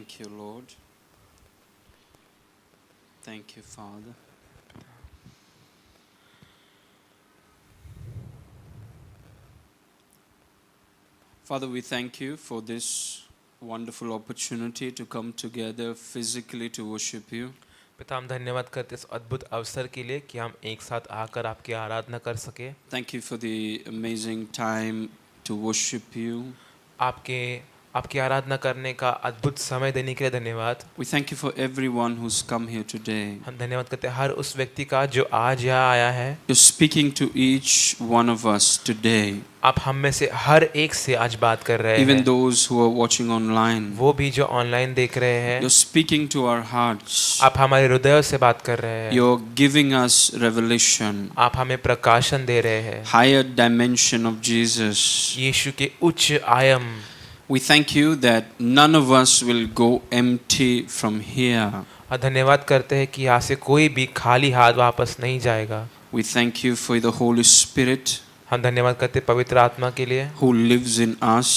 Thank you, Lord. Thank you, Father. Father, we thank you for this wonderful opportunity to come together physically to worship you. पिता हम धन्यवाद करते इस अद्भुत अवसर के लिए कि हम एक साथ आकर आपकी आराधना कर सके। Thank you for the amazing time to worship you. आपकी आराधना करने का अद्भुत समय देने के लिए धन्यवाद। We thank you for everyone who's come here today. हम धन्यवाद करते हैं हर उस व्यक्ति का जो आज यहाँ आया है। You're speaking to each one of us today. आप हम में से हर एक से आज बात कर रहे Even हैं, those who are watching online. वो भी जो ऑनलाइन देख रहे हैं। You're speaking to our hearts. आप हमारे हृदयों से बात कर रहे हैं। You're giving us revelation. आप हमें प्रकाशन दे रहे हैं Higher dimension of Jesus. यीशु के उच्च आयाम। We thank you that none of us will go empty from here. और धन्यवाद करते हैं कि यहाँ से कोई भी खाली हाथ वापस नहीं जाएगा। We thank you for the Holy Spirit हम धन्यवाद करते हैं पवित्र आत्मा के लिए who lives in us,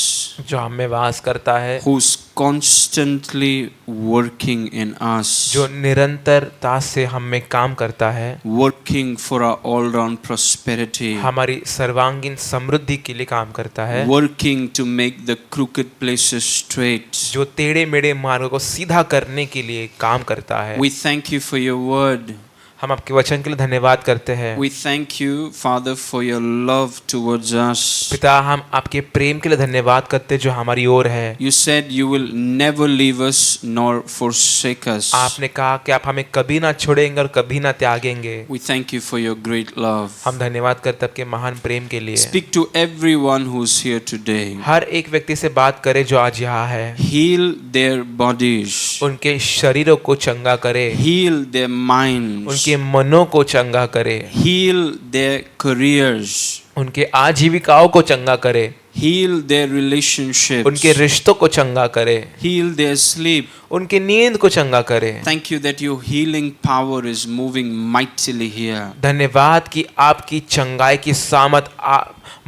जो हम में वास करता है, who's constantly working in us, जो निरंतरता से हम में काम करता है, working for our all-round prosperity, हमारी सर्वांगीण समृद्धि के लिए काम करता है, working to make the crooked places straight. जो टेढ़े मेढ़े मार्गों को सीधा करने के लिए काम करता है। We thank you for your word. हम आपके वचन के लिए धन्यवाद करते हैं। We thank you, Father, for your love towards us. पिता हम आपके प्रेम के लिए धन्यवाद करते हैं जो हमारी ओर है। You said you will never leave us nor forsake us. आपने कहा कि आप हमें कभी ना छोड़ेंगे और कभी ना त्यागेंगे। We thank you for your great love. हम धन्यवाद करते हैं आपके महान प्रेम के लिए। Speak to everyone who's here today. हर एक व्यक्ति से बात करे जो आज यहाँ है। Heal their bodies. उनके शरीरों को चंगा करे, Heal their minds. उनके मनों को चंगा करे, Heal their careers. उनके आजीविकाओं को चंगा करे, Heal their relationships. उनके रिश्तों को चंगा करे, Heal their sleep. उनके नींद को चंगा करे। Thank you that your healing power is moving mightily here. धन्यवाद कि आपकी चंगाई की सामत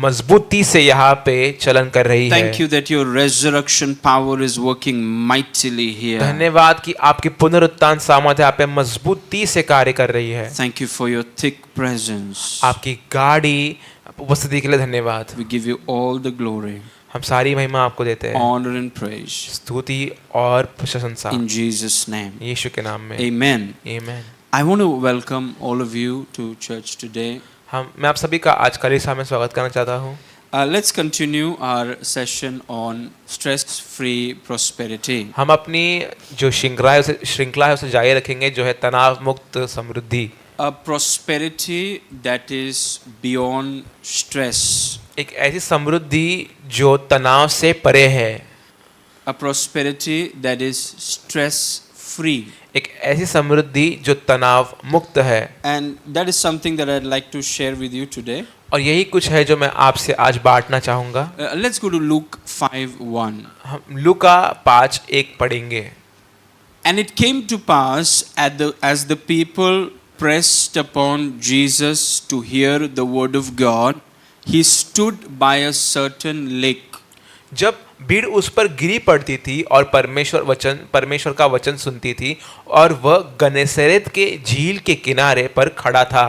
मजबूती से यहाँ पे चलन कर रही है। Thank you that your resurrection power is working mightily here. धन्यवाद कि आपकी पुनरुत्थान सामर्थ यहाँ पे मजबूती से कार्य कर रही है। Thank you for your thick presence. आपकी गाढ़ी उपस्थिति के लिए धन्यवाद। We give you all the glory, हम सारी महिमा आपको देते हैं, honor and praise. स्तुति और प्रशंसा In Jesus' name. यीशु के नाम में। Amen. आमीन। I want to welcome all of you to church today. मैं आप सभी का आज कलीसिया में स्वागत करना चाहता हूँ। Let's continue our session on stress-free prosperity. हम अपनी जो श्रृंखला है उसे जारी रखेंगे जो है तनाव मुक्त समृद्धि। A prosperity that is beyond stress. एक ऐसी समृद्धि जो तनाव से परे है। A prosperity that is stress-free. एक ऐसी समृद्धि जो तनाव मुक्त है। And that is something that I'd like to share with you today. और यही कुछ है जो मैं आपसे आज बांटना चाहूँगा। Let's go to Luke 5:1. हम लूका 5:1 पढ़ेंगे। And it came to pass as the people pressed upon Jesus to hear the word of God, he stood by a certain lake. जब भीड़ उस पर गिरी पड़ती थी और परमेश्वर का वचन सुनती थी और वह गन्नेसरेत के झील के किनारे पर खड़ा था,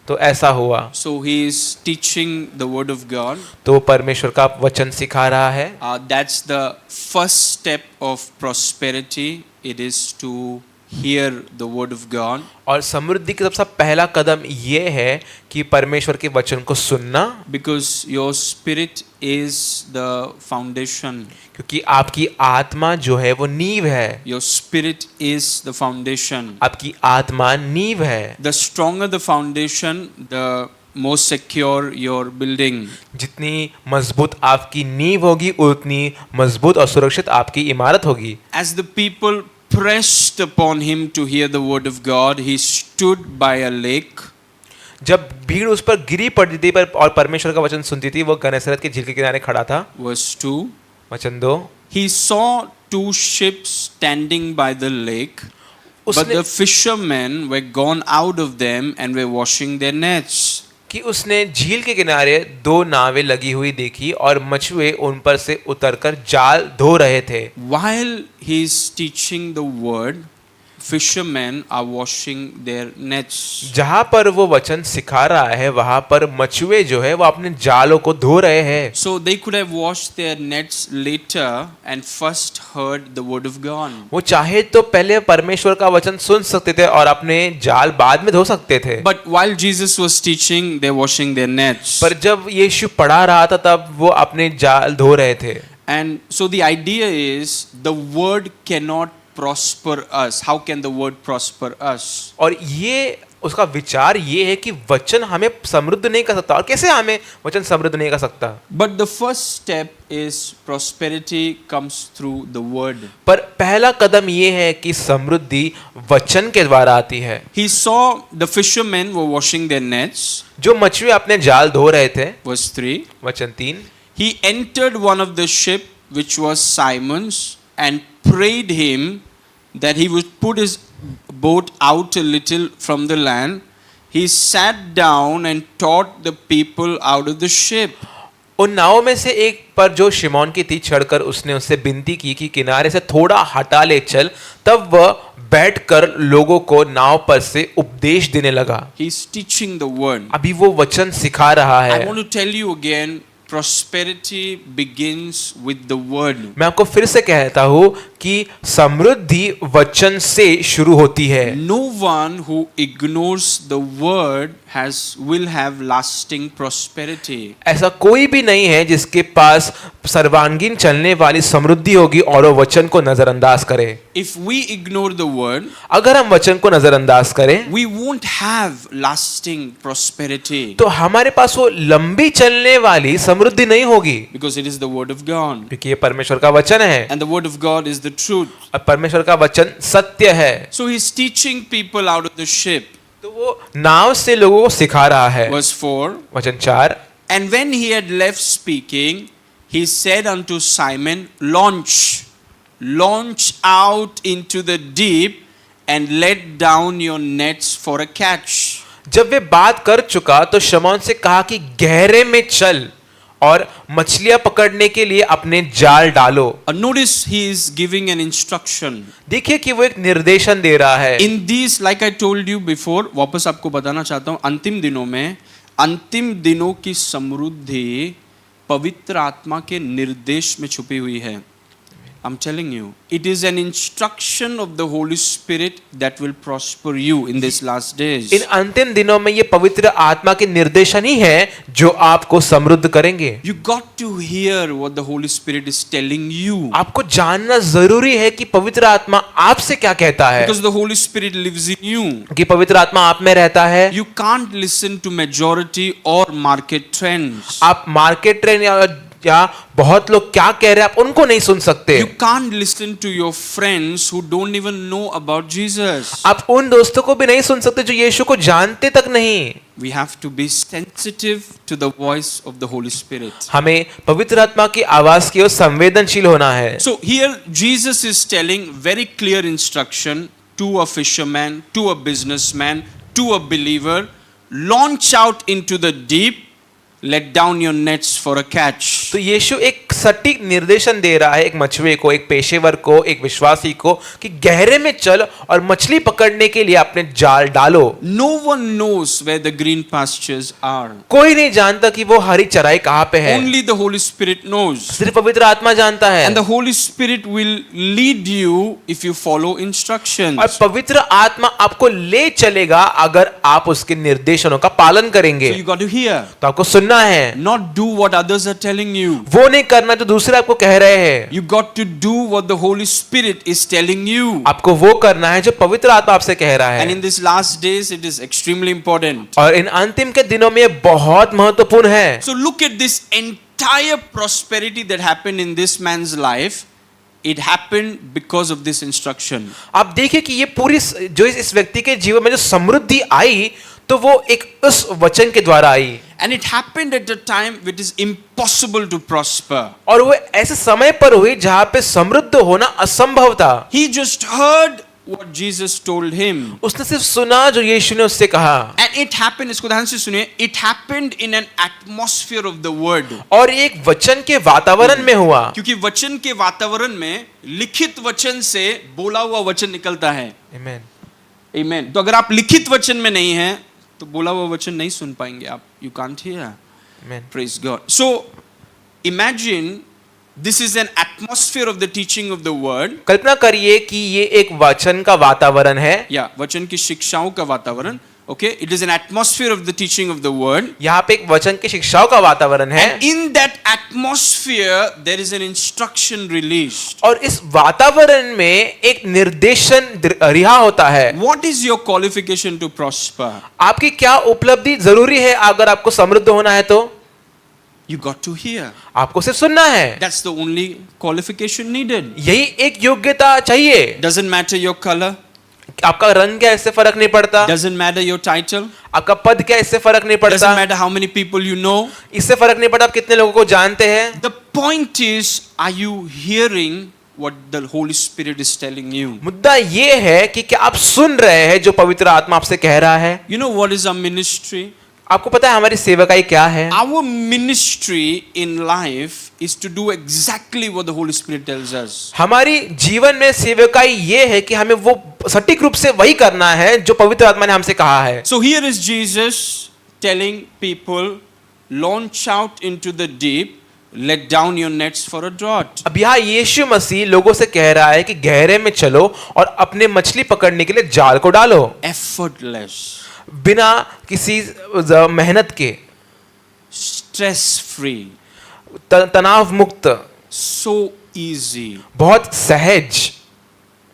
तो ऐसा हुआ। So he is teaching the word of God. तो परमेश्वर का वचन सिखा रहा है। That's the first step of prosperity. It is to hear the word of God. और समृद्धि का सबसे पहला कदम ये है कि परमेश्वर के वचन को सुनना। Because your spirit is the foundation. क्योंकि आपकी आत्मा जो है वो नींव है। Your spirit is the foundation. आपकी आत्मा नींव है। The stronger the foundation, the more secure your building. जितनी मजबूत आपकी नींव होगी उतनी मजबूत और सुरक्षित आपकी इमारत होगी। As the people pressed upon him to hear the word of God, he stood by a lake. जब भीड़ उस पर गिरी पड़ती थी और परमेश्वर का वचन सुनती थी, वो गन्नेसरेत के झील के किनारे खड़ा था। Verse 2. वचन 2। He saw two ships standing by the lake, but the fishermen were gone out of them and were washing their nets. कि उसने झील के किनारे 2 नावें लगी हुई देखी और मछुए उन पर से उतरकर जाल धो रहे थे। While he is teaching the word, fishermen are washing their nets. जहां पर वो वचन सिखा रहा है वहां पर मछुए जो है वो अपने जालों को धो रहे हैं। So they could have washed their nets later and first heard the word of God. वो चाहे तो पहले परमेश्वर का वचन सुन सकते थे और अपने जाल बाद में धो सकते थे। But while Jesus was teaching, they're washing their nets. पर जब यीशु पढ़ा रहा था तब वो अपने जाल धो रहे थे। And so the idea is the word cannot prosper us. How can the word prosper us? और ये उसका विचार ये है कि वचन हमें समृद्ध नहीं कर सकता। और कैसे हमें वचन समृद्ध नहीं कर सकता? But the first step is prosperity comes through the word. पर पहला कदम ये है कि समृद्धि वचन के द्वारा आती है। He saw the fishermen were washing their nets. जो मछुए अपने जाल धो रहे थे, Verse 3. वचन 3, He entered one of the ship, which was Simon's, and prayed him that he would put his boat out a little from the land. He sat down and taught the people out of the ship. उन नावों में से एक पर जो शिमोन की थी चढ़कर उसने उससे विनती की कि किनारे से थोड़ा हटा ले चल। तब वह बैठकर लोगों को नाव पर से उपदेश देने लगा। He's teaching the word. अभी वो वचन सिखा रहा I है। want to tell you again, prosperity begins with the word. मैं आपको फिर से कहता हूँ कि समृद्धि वचन से शुरू होती है। No one who ignores the word will have lasting prosperity. ऐसा कोई भी नहीं है जिसके पास सर्वांगीण चलने वाली समृद्धि होगी और वो वचन को नजरअंदाज करे। If we ignore the word, अगर हम वचन को नजरअंदाज करें we won't have lasting prosperity, तो हमारे पास वो लंबी चलने वाली समृद्धि नहीं होगी, because it is the word of God, क्योंकि ये परमेश्वर का वचन है and the word of God is the truth. और परमेश्वर का वचन सत्य है। So he's teaching people out of the ship. तो वो नाव से लोगों को सिखा रहा है। Verse 4. वचन 4, And when he had left speaking, he said unto Simon, launch out into the deep and let down your nets for a catch. जब वे बात कर चुका तो शमौन से कहा कि गहरे में चल और मछलियां पकड़ने के लिए अपने जाल डालो। Notice he is giving an instruction. देखिए कि वो एक निर्देशन दे रहा है। In these, like I told you before, वापस आपको बताना चाहता हूं, अंतिम दिनों की समृद्धि पवित्र आत्मा के निर्देश में छुपी हुई है। I'm telling you, it is an instruction of the Holy Spirit that will prosper you in these last days. इन अंतिम दिनों में ये पवित्र आत्मा के निर्देशन ही है जो आपको समृद्ध करेंगे। You got to hear what the Holy Spirit is telling you. आपको जानना जरूरी है कि पवित्र आत्मा आपसे क्या कहता है, Because the Holy Spirit lives in you. कि पवित्र आत्मा आप में रहता है। You can't listen to majority or market trends. आप मार्केट ट्रेंड या बहुत लोग क्या कह रहे हैं आप उनको नहीं सुन सकते। You can't listen to your friends who don't even know about Jesus. आप उन दोस्तों को भी नहीं सुन सकते जो यीशु को जानते तक नहीं। We have to be sensitive to the voice of the Holy Spirit. हमें पवित्र आत्मा की आवाज की ओर संवेदनशील होना है। So here Jesus is telling very clear instruction to a fisherman, to a businessman, to a believer, launch out into the deep, let down your nets for a catch. तो यीशु एक सटीक निर्देशन दे रहा है एक मछुए को, एक पेशेवर को, एक विश्वासी को कि गहरे में चल और मछली पकड़ने के लिए अपने जाल डालो। No one knows where the green pastures are. कोई नहीं जानता कि वो हरी चराई कहाँ पे है। Only the Holy Spirit knows. सिर्फ पवित्र आत्मा जानता है। And the Holy Spirit will lead you if you follow instructions. और पवित्र आत्मा आपको ले चलेगा अगर आप उसके निर्देशों का पालन करेंगे। So you got to hear. तो आपको सुनना है, Not do what others are telling you. वो नहीं करना जो दूसरे आपको कह रहे हैं। You got to do what the Holy Spirit is telling you. आपको वो करना है जो पवित्र आत्मा आपसे कह रहा And है। in these last days, it is extremely important. और इन अंतिम के दिनों में ये बहुत महत्वपूर्ण है। So look at this entire prosperity that happened in this man's life. It happened because of this instruction. आप देखिए कि ये पूरी जो इस व्यक्ति के जीवन में जो समृद्धि आई तो वो एक उस वचन के द्वारा आई। And it happened at a time which is impossible to prosper. और वो ऐसे समय पर हुई जहां पे समृद्ध होना असंभव था। He just heard what Jesus told him. उसने सिर्फ सुना जो यीशु ने उससे कहा, And it happened, इसको ध्यान से सुनिए, it happened in an atmosphere of the word. और ये एक वचन के वातावरण में हुआ, क्योंकि वचन के वातावरण में लिखित वचन से बोला हुआ वचन निकलता है. Amen. Amen. तो अगर आप लिखित वचन में नहीं हैं तो बोला हुआ वचन नहीं सुन पाएंगे आप. You can't hear. Amen. Praise God. So imagine this is an atmosphere of the teaching of the word. कल्पना करिए कि ये एक वचन का वातावरण है, या वचन की शिक्षाओं का वातावरण. Okay, it is an atmosphere of the teaching of the word. यहाँ पे एक वचन की शिक्षाओं का वातावरण है, And in that atmosphere there is an instruction released. और इस वातावरण में एक निर्देशन रिहा होता है. What is your qualification to prosper? आपकी क्या उपलब्धि जरूरी है अगर आपको समृद्ध होना है? तो You got to hear. आपको सिर्फ सुनना है. That's the only qualification needed. यही एक योग्यता चाहिए. Doesn't matter your color. आपका रंग क्या, इससे फर्क नहीं पड़ता. Doesn't matter your title. आपका पद क्या, इससे फर्क नहीं Doesn't पड़ता. matter how many people you know. इससे फर्क नहीं पड़ता आप कितने लोगों को जानते हैं. The point is, are you hearing what the Holy Spirit is telling you? मुद्दा ये है कि क्या आप सुन रहे हैं जो पवित्र आत्मा आपसे कह रहा है. You know what is our ministry? आपको पता है हमारी सेवकाई क्या है. Our ministry in life is to do exactly what the Holy Spirit tells us. हमारी जीवन में सेवकाई ये है कि हमें वो सटीक रूप से वही करना है जो पवित्र आत्मा ने हमसे कहा है. So here is Jesus telling people, launch out into the deep, let down your nets for a draught. अब यहाँ यीशु मसीह लोगों से कह रहा है कि गहरे में चलो और अपने मछली पकड़ने के लिए जाल को डालो. Effortless, बिना किसी मेहनत के, stress free, तनाव मुक्त, so easy. बहुत सहज.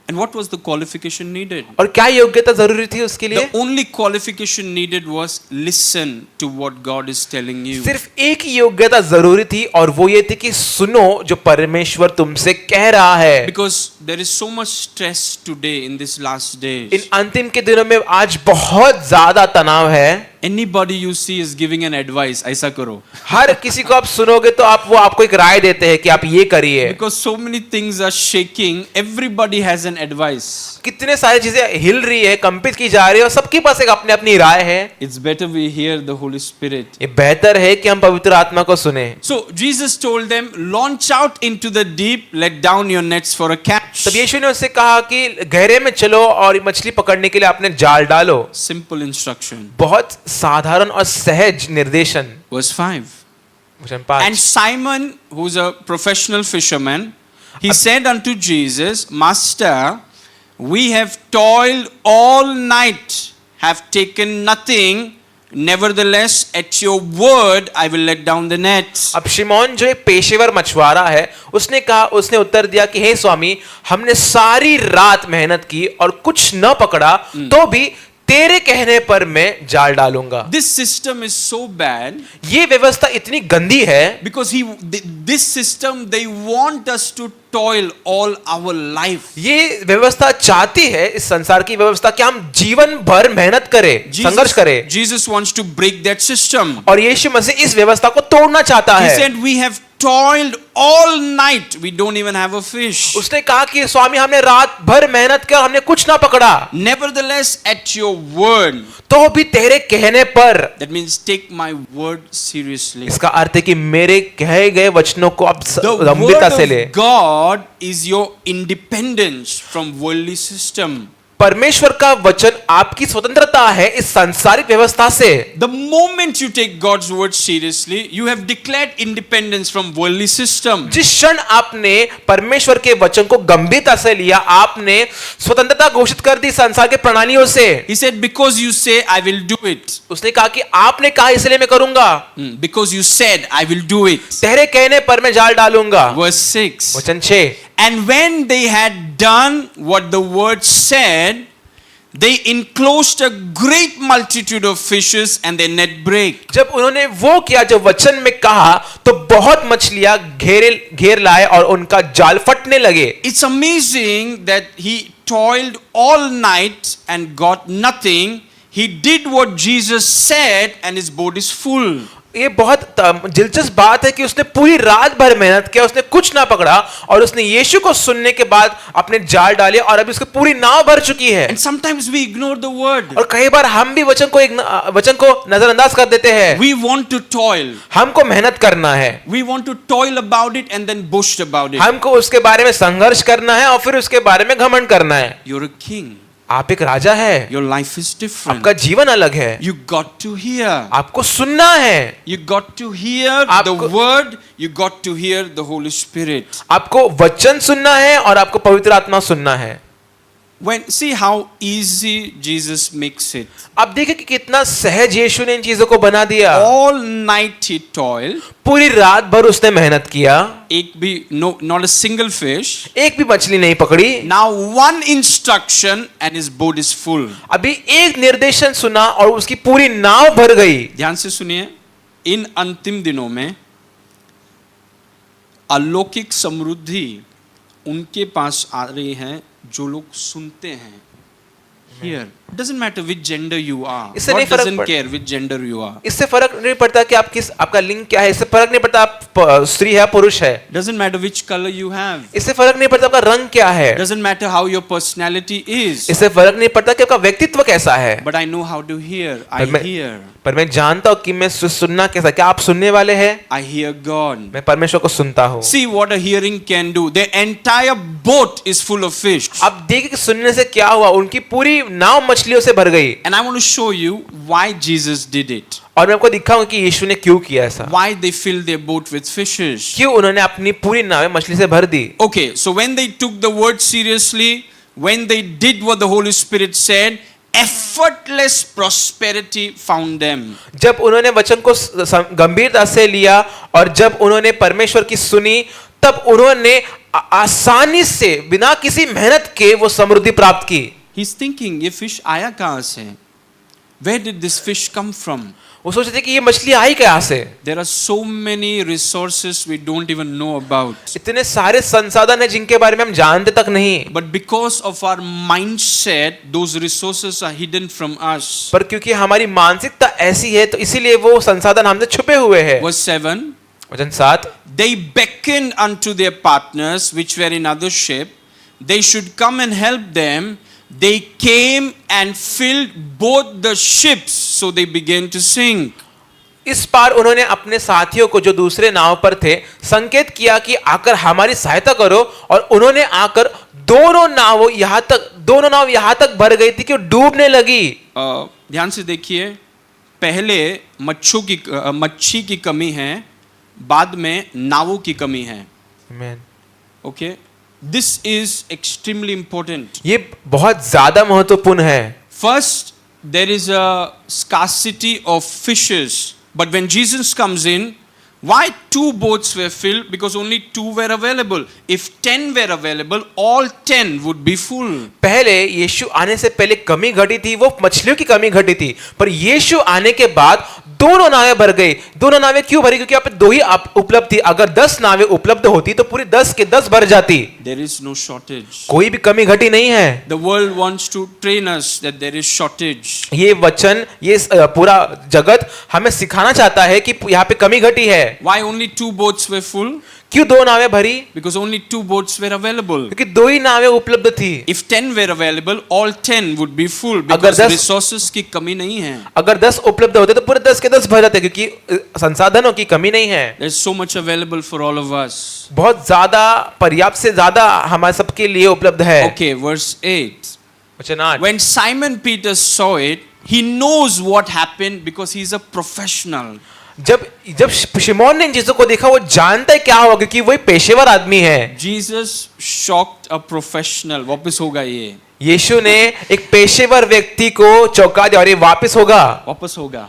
And what was the qualification needed? और क्या योग्यता जरूरी थी उसके लिए? The only qualification needed was listen to what God is telling you. सिर्फ एक ही योग्यता जरूरी थी और वो ये थी कि सुनो जो परमेश्वर तुमसे कह रहा है. Because there is so much stress today in this last days. इन अंतिम के दिनों में आज बहुत ज्यादा तनाव है. Anybody you see is giving an advice, ऐसा करो. हर किसी को आप सुनोगे तो वो आपको एक राय देते हैं कि आप ये करिए. Because so many things are shaking, everybody has an advice. कितने सारी चीजें हिल रही है, कंपित की जा रही है और सबके पास एक अपनी अपनी राय है. It's better we hear the Holy Spirit. ये बेहतर है कि हम पवित्र आत्मा को सुने. So Jesus told them, launch out into the deep, let down your nets for a catch. तब यीशु ने उससे कहा कि गहरे में चलो और मछली पकड़ने के लिए अपने जाल डालो. Simple instruction. बहुत साधारण और सहज निर्देशन. Verse 5. वचन 5. And Simon, who's a professional fisherman, he said unto Jesus, Master, we have toiled all night, have taken nothing. Nevertheless, at your word, I will let down the nets. अब शिमोन जो एक पेशेवर मछुआरा है, उसने उत्तर दिया कि हे स्वामी, हमने सारी रात मेहनत की और कुछ न पकड़ा, तो भी तेरे कहने पर मैं जाल डालूंगा. This system is so bad. ये व्यवस्था इतनी गंदी है. Because this system, they want us to toil all our life. ये व्यवस्था चाहती है, इस संसार की व्यवस्था, कि हम जीवन भर मेहनत करें, संघर्ष करें. Jesus wants to break that system. और यीशु मसीह इस व्यवस्था को तोड़ना चाहता He है. said, we have toiled all night, we don't even have a fish. उसने कहा कि स्वामी हमने रात भर मेहनत की और हमने कुछ ना पकड़ा. Nevertheless, at your word. तो भी तेरे कहने पर. That means take my word seriously. इसका अर्थ है कि मेरे कहे गए वचनों को अब The गंभीरता word से ले. of God is your independence from worldly system. परमेश्वर का वचन आपकी स्वतंत्रता है इस सांसारिक व्यवस्था से. The moment you take God's word seriously, you have declared independence from worldly system. जिस क्षण आपने परमेश्वर के वचन को गंभीरता से लिया, आपने स्वतंत्रता घोषित कर दी संसार के प्रणालियों से. He said, because you say, I will do it. उसने कहा कि आपने कहा इसलिए मैं करूंगा. Because you said, I will do it. तेरे कहने पर मैं जाल डालूंगा. Verse 6. वचन 6. And when they had done what the word said, they enclosed a great multitude of fishes and their net brake. जब उन्होंने वो किया जो वचन में कहा, तो बहुत मछलियां घेर लाए और उनका जाल फटने लगे. It's amazing that he toiled all night and got nothing. He did what Jesus said and his boat is full. ये बहुत दिलचस्प बात है कि उसने पूरी रात भर मेहनत किया, उसने कुछ ना पकड़ा और उसने यीशु को सुनने के बाद अपने जाल डाले और अभी उसकी पूरी नाव भर चुकी है। And sometimes we ignore the word. और कई बार हम भी वचन को नजरअंदाज कर देते हैं। We want to toil. हमको मेहनत करना है, We want to toil about it and then boast about it. हमको उसके बारे में संघर्ष करना है और फिर उसके बारे में घमंड करना है। You're a king. आप एक राजा है, Your life is different. आपका जीवन अलग है, You got to hear. आपको सुनना है, You got to hear the आपको- word. You got to hear the Holy Spirit. आपको वचन सुनना है और आपको पवित्र आत्मा सुनना है। See how easy Jesus makes it. अब देखिए कि कितना सहज यीशु ने इन चीजों को बना दिया। All night he toiled. पूरी रात भर उसने मेहनत किया, एक भी not a single fish. एक भी मछली नहीं पकड़ी। Now one instruction and his boat is full. अभी एक निर्देशन सुना और उसकी पूरी नाव भर गई। ध्यान से सुनिए, इन अंतिम दिनों में अलौकिक समृद्धि उनके पास आ रही है जो लोग सुनते हैं। Here, it doesn't matter which gender you are. इससे नहीं God फर्क doesn't पड़- care which gender you are. इससे फर्क नहीं पड़ता कि आपका लिंग क्या है, इससे फर्क नहीं पड़ता आप स्त्री है पुरुष है, Doesn't matter which color you have. इससे फर्क नहीं पड़ता आपका रंग क्या है, Doesn't matter how your personality is. इससे फर्क नहीं पड़ता कि आपका व्यक्तित्व कैसा है। But I know how to hear. I मैं- hear. पर मैं जानता हूं कि मैं सुनना कैसा, क्या आप सुनने वाले हैं? I hear God. मैं परमेश्वर को सुनता हूं। See what a hearing can do. The entire boat is full of fish. अब देखिए कि सुनने से क्या हुआ, उनकी पूरी नाव मछलियों से भर गई। And I want to show you why Jesus did it. और मैं आपको दिखाऊंगा कि यीशु ने क्यों किया ऐसा, Why they filled their boat with fishes. क्यों उन्होंने अपनी पूरी नावें मछली से भर दी। Okay, so when they took the word seriously, when they did what the Holy Spirit said, effortless prosperity found them. जब उन्होंने वचन को गंभीरता से लिया और जब उन्होंने परमेश्वर की सुनी, तब उन्होंने आसानी से बिना किसी मेहनत के वो समृद्धि प्राप्त की। He's thinking, ये fish आया कहाँ से? Where did this fish come from? वो सोचते थे कि ये मछली आई कहाँ से। There are so many resources we don't even know about. इतने सारे संसाधन हैं जिनके बारे में हम जानते तक नहीं, But because of our mindset, those resources are hidden from us. पर क्योंकि हमारी मानसिकता ऐसी है तो इसीलिए वो संसाधन हमसे छुपे हुए हैं। Verse 7. वचन 7, They beckoned unto their partners which were in other ship. They should come and help them. They came and filled both the ships, so they began to sink. इस पार उन्होंने अपने साथियों को जो दूसरे नाव पर थे संकेत किया कि आकर हमारी सहायता करो, और उन्होंने आकर दोनों नाव यहाँ तक भर गई थी कि वो डूबने लगी। ध्यान से देखिए, पहले मच्छी की कमी है, बाद में नावों की कमी है। Okay, this is extremely important. ये बहुत ज्यादा महत्वपूर्ण है। First, there is a scarcity of fishes. But when Jesus comes in, why 2 boats were filled? Because only 2 were available. If 10 were available, all 10 would be full. पहले यीशु आने से पहले कमी घटी थी, वो मछलियों की कमी घटी थी, पर यीशु आने के बाद दोनों नावें भर गई। दोनों नावें क्यों भरी? क्योंकि यहाँ पे 2 ही उपलब्ध थी। अगर 10 नावें उपलब्ध होती तो पूरी 10 के 10 भर जाती। There is no shortage. कोई भी कमी घटी नहीं है। The world wants to train us that there is shortage. ये वचन, ये पूरा जगत हमें सिखाना चाहता है कि यहाँ पे कमी घटी है। Why only 2 boats were full? क्यों 2 नावें भरी? Because only 2 boats were available. क्योंकि 2 ही नावें उपलब्ध थी। If 10 were available, all 10 would be full. अगर Because 10 resources की कमी नहीं है. अगर 10 उपलब्ध होते तो पूरे 10 के 10 भर जाते, क्योंकि संसाधनों की कमी नहीं है। There's so much available for all of us. बहुत ज्यादा, पर्याप्त से ज्यादा हमारे सबके लिए उपलब्ध है। Okay, verse 8. वचन 8, When Simon Peter saw it, he knows what happened because he's a professional. जब शिमोन ने इन चीजों को देखा, वो जानता है क्या हुआ, क्योंकि वो एक पेशेवर आदमी है। Jesus shocked a professional. वापस होगा ये. यीशु ने एक पेशेवर व्यक्ति को चौंका दिया और ये वापस होगा। वापस होगा.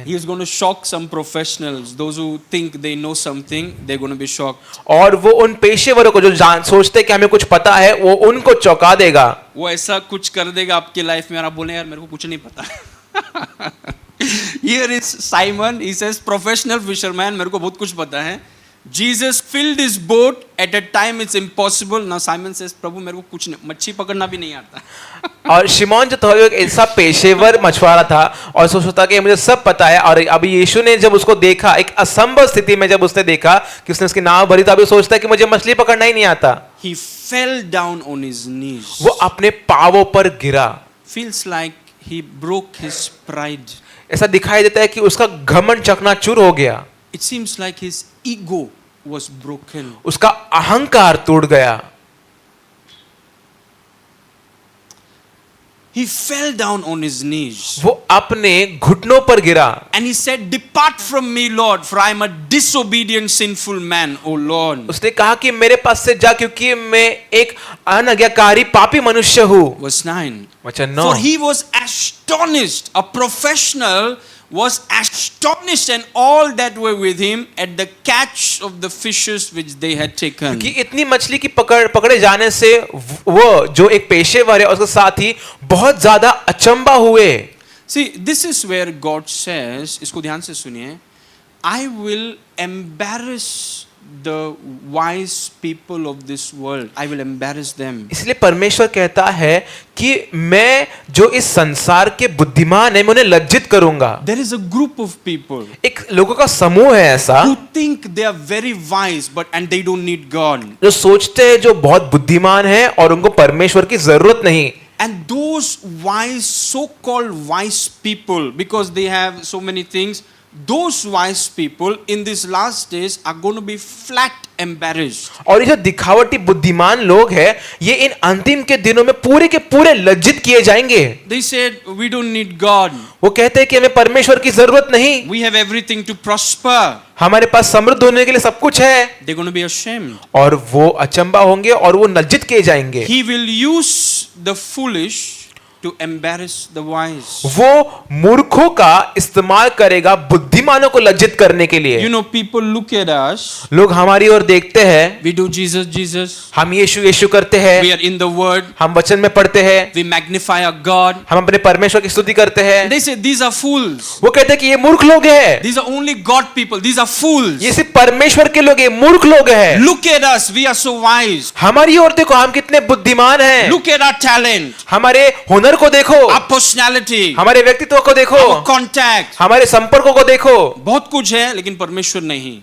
He is going to shock some professionals. Those who think they know something, they're going to be shocked. और वो उन पेशेवरों को जो सोचते हैं कि हमें कुछ पता है, वो उनको चौंका देगा। वो ऐसा कुछ कर देगा आपके लाइफ में और आप बोले यार मेरे को कुछ नहीं पता. Here is Simon. He says professional fisherman. मेरे को बहुत कुछ पता है. Jesus filled his boat at a time it's impossible. Now Simon says, प्रभु मेरे को कुछ नहीं, मच्छी पकड़ना भी नहीं आता. और शिमोन जो था वो एक ऐसा पेशेवर मछुआरा था और सोचता कि मुझे सब पता है। और अभी यीशु ने जब उसको देखा एक असंभव स्थिति में, जब उसने देखा कि उसने उसकी नाव भरी, तो अभी सोचता है कि मुझे मछली पकड़ना ही नहीं आता। He fell down on his knees. वो अपने पांवों पर गिरा। Feels like he broke his pride. ऐसा दिखाई देता है कि उसका घमंड चकनाचूर हो गया। It seems like his ego was broken. उसका अहंकार टूट गया। He fell down on his knees. वो अपने घुटनों पर गिरा। And he said, depart from me, Lord, for I am a disobedient, sinful man, O Lord. उसने कहा कि मेरे पास से जा, क्योंकि मैं एक अनाज्ञाकारी पापी मनुष्य हूँ। Verse 9. वचन 9। For he was astonished, a professional was astonished, and all that were with him at the catch of the fishes which they had taken. कि इतनी मछली की पकड़े जाने से वो जो एक पेशेवर है उसके साथ ही बहुत ज्यादा अचंबा हुए। See, this is where God says, इसको ध्यान से सुनिए, I will embarrass the wise people of this world. I will embarrass them. इसलिए परमेश्वर कहता है कि मैं जो इस संसार के बुद्धिमान है मैं उन्हें लज्जित करूंगा। There is a group of people एक लोगों का समूह है ऐसा who think they are very wise, and they don't need God. जो सोचते हैं जो बहुत बुद्धिमान है और उनको परमेश्वर की जरूरत नहीं। And those wise, so-called wise people, because they have so many things, those wise people in these last days are going to be flat embarrassed. और ये जो दिखावटी बुद्धिमान लोग हैं ये इन अंतिम के दिनों में पूरे के पूरे लज्जित किए जाएंगे। They said, we don't need God. वो कहते हैं कि हमें परमेश्वर की जरूरत नहीं, We have everything to prosper. हमारे पास समृद्ध होने के लिए सब कुछ है। They're going to be ashamed. और वो अचंबा होंगे और वो लज्जित किए जाएंगे। He will use the foolish to embarrass the wise. वो मूर्खों का इस्तेमाल करेगा बुद्धिमानों को लज्जित करने के लिए। You know, people look at us. लोग हमारी ओर देखते हैं, We do Jesus, Jesus. हम यीशु यीशु करते हैं, We are in the Word. हम वचन में पढ़ते हैं, We magnify our God. हम अपने परमेश्वर की स्तुति करते हैं। They say these are fools. वो कहते हैं कि ये मूर्ख लोग हैं, These are only God people. These are fools. ये सिर्फ परमेश्वर के लोग हैं, मूर्ख लोग हैं। Look at us. We are so wise. हमारी ओर देखो, हम कितने बुद्धिमान हैं। Look at our talent, हमारे हुनर को देखो, our personality, हमारे व्यक्तित्व को देखो, our contact. हमारे संपर्कों को देखो। बहुत कुछ है लेकिन परमेश्वर नहीं.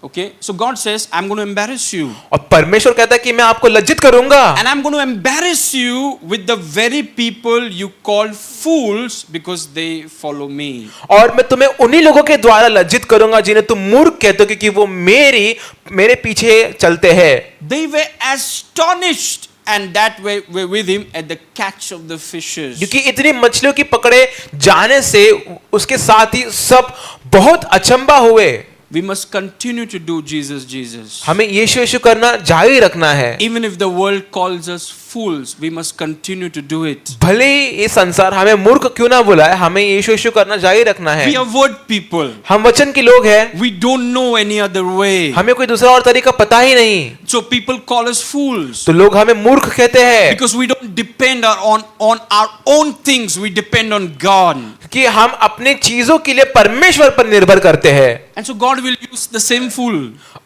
Okay, so God says, I'm going to embarrass you. और परमेश्वर कहता है कि मैं आपको लज्जित करूंगा। And I'm going to embarrass you with the very people you call fools because they follow me. और मैं तुम्हें उन्हीं लोगों के द्वारा लज्जित करूंगा जिन्हें तुम मूर्ख कहते हो, क्योंकि वो मेरे पीछे चलते हैं। They were astonished and that were with him at the catch of the fishes. क्योंकि इतनी मछलियों की पकड़े जाने से उसके साथ ही सब बहुत अचंबा हुए। We must continue to do Jesus, Jesus. हमें यीशु यीशु करना जारी रखना है। Even if the world calls us fools, we must continue to do it. भले ही ये संसार हमें मूर्ख क्यों ना बुलाए, हमें यीशु यीशु करना जारी रखना है। We are word people. हम वचन के लोग हैं, We don't know any other way. हमें कोई दूसरा और तरीका पता ही नहीं, So people call us fools. तो लोग हमें मूर्ख कहते हैं। Because we don't depend on our own things, we depend on God. कि हम अपने चीजों के लिए परमेश्वर पर निर्भर करते हैं। And so God will use the same fool.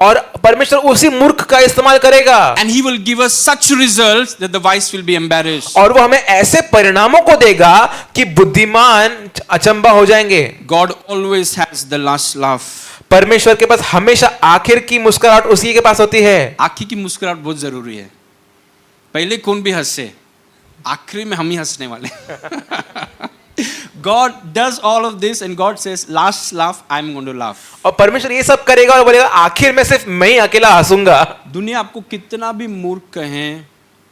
और परमेश्वर उसी मूर्ख का इस्तेमाल करेगा। And he will give us such results that the wise will be embarrassed. और वो हमें ऐसे परिणामों को देगा कि बुद्धिमान अचंबा हो जाएंगे। God always has the last laugh. परमेश्वर के पास हमेशा आखिर की मुस्कुराहट उसी के पास होती है। आखिर की मुस्कुराहट बहुत जरूरी है। पहले कौन भी हंसे, आखिरी में हम ही हंसने वाले। God does all of this and God says, last laugh, I'm going to laugh. और परमेश्वर ये सब करेगा और बोलेगा आखिर में सिर्फ मैं ही अकेला हंसूंगा। दुनिया आपको कितना भी मूर्ख कहें,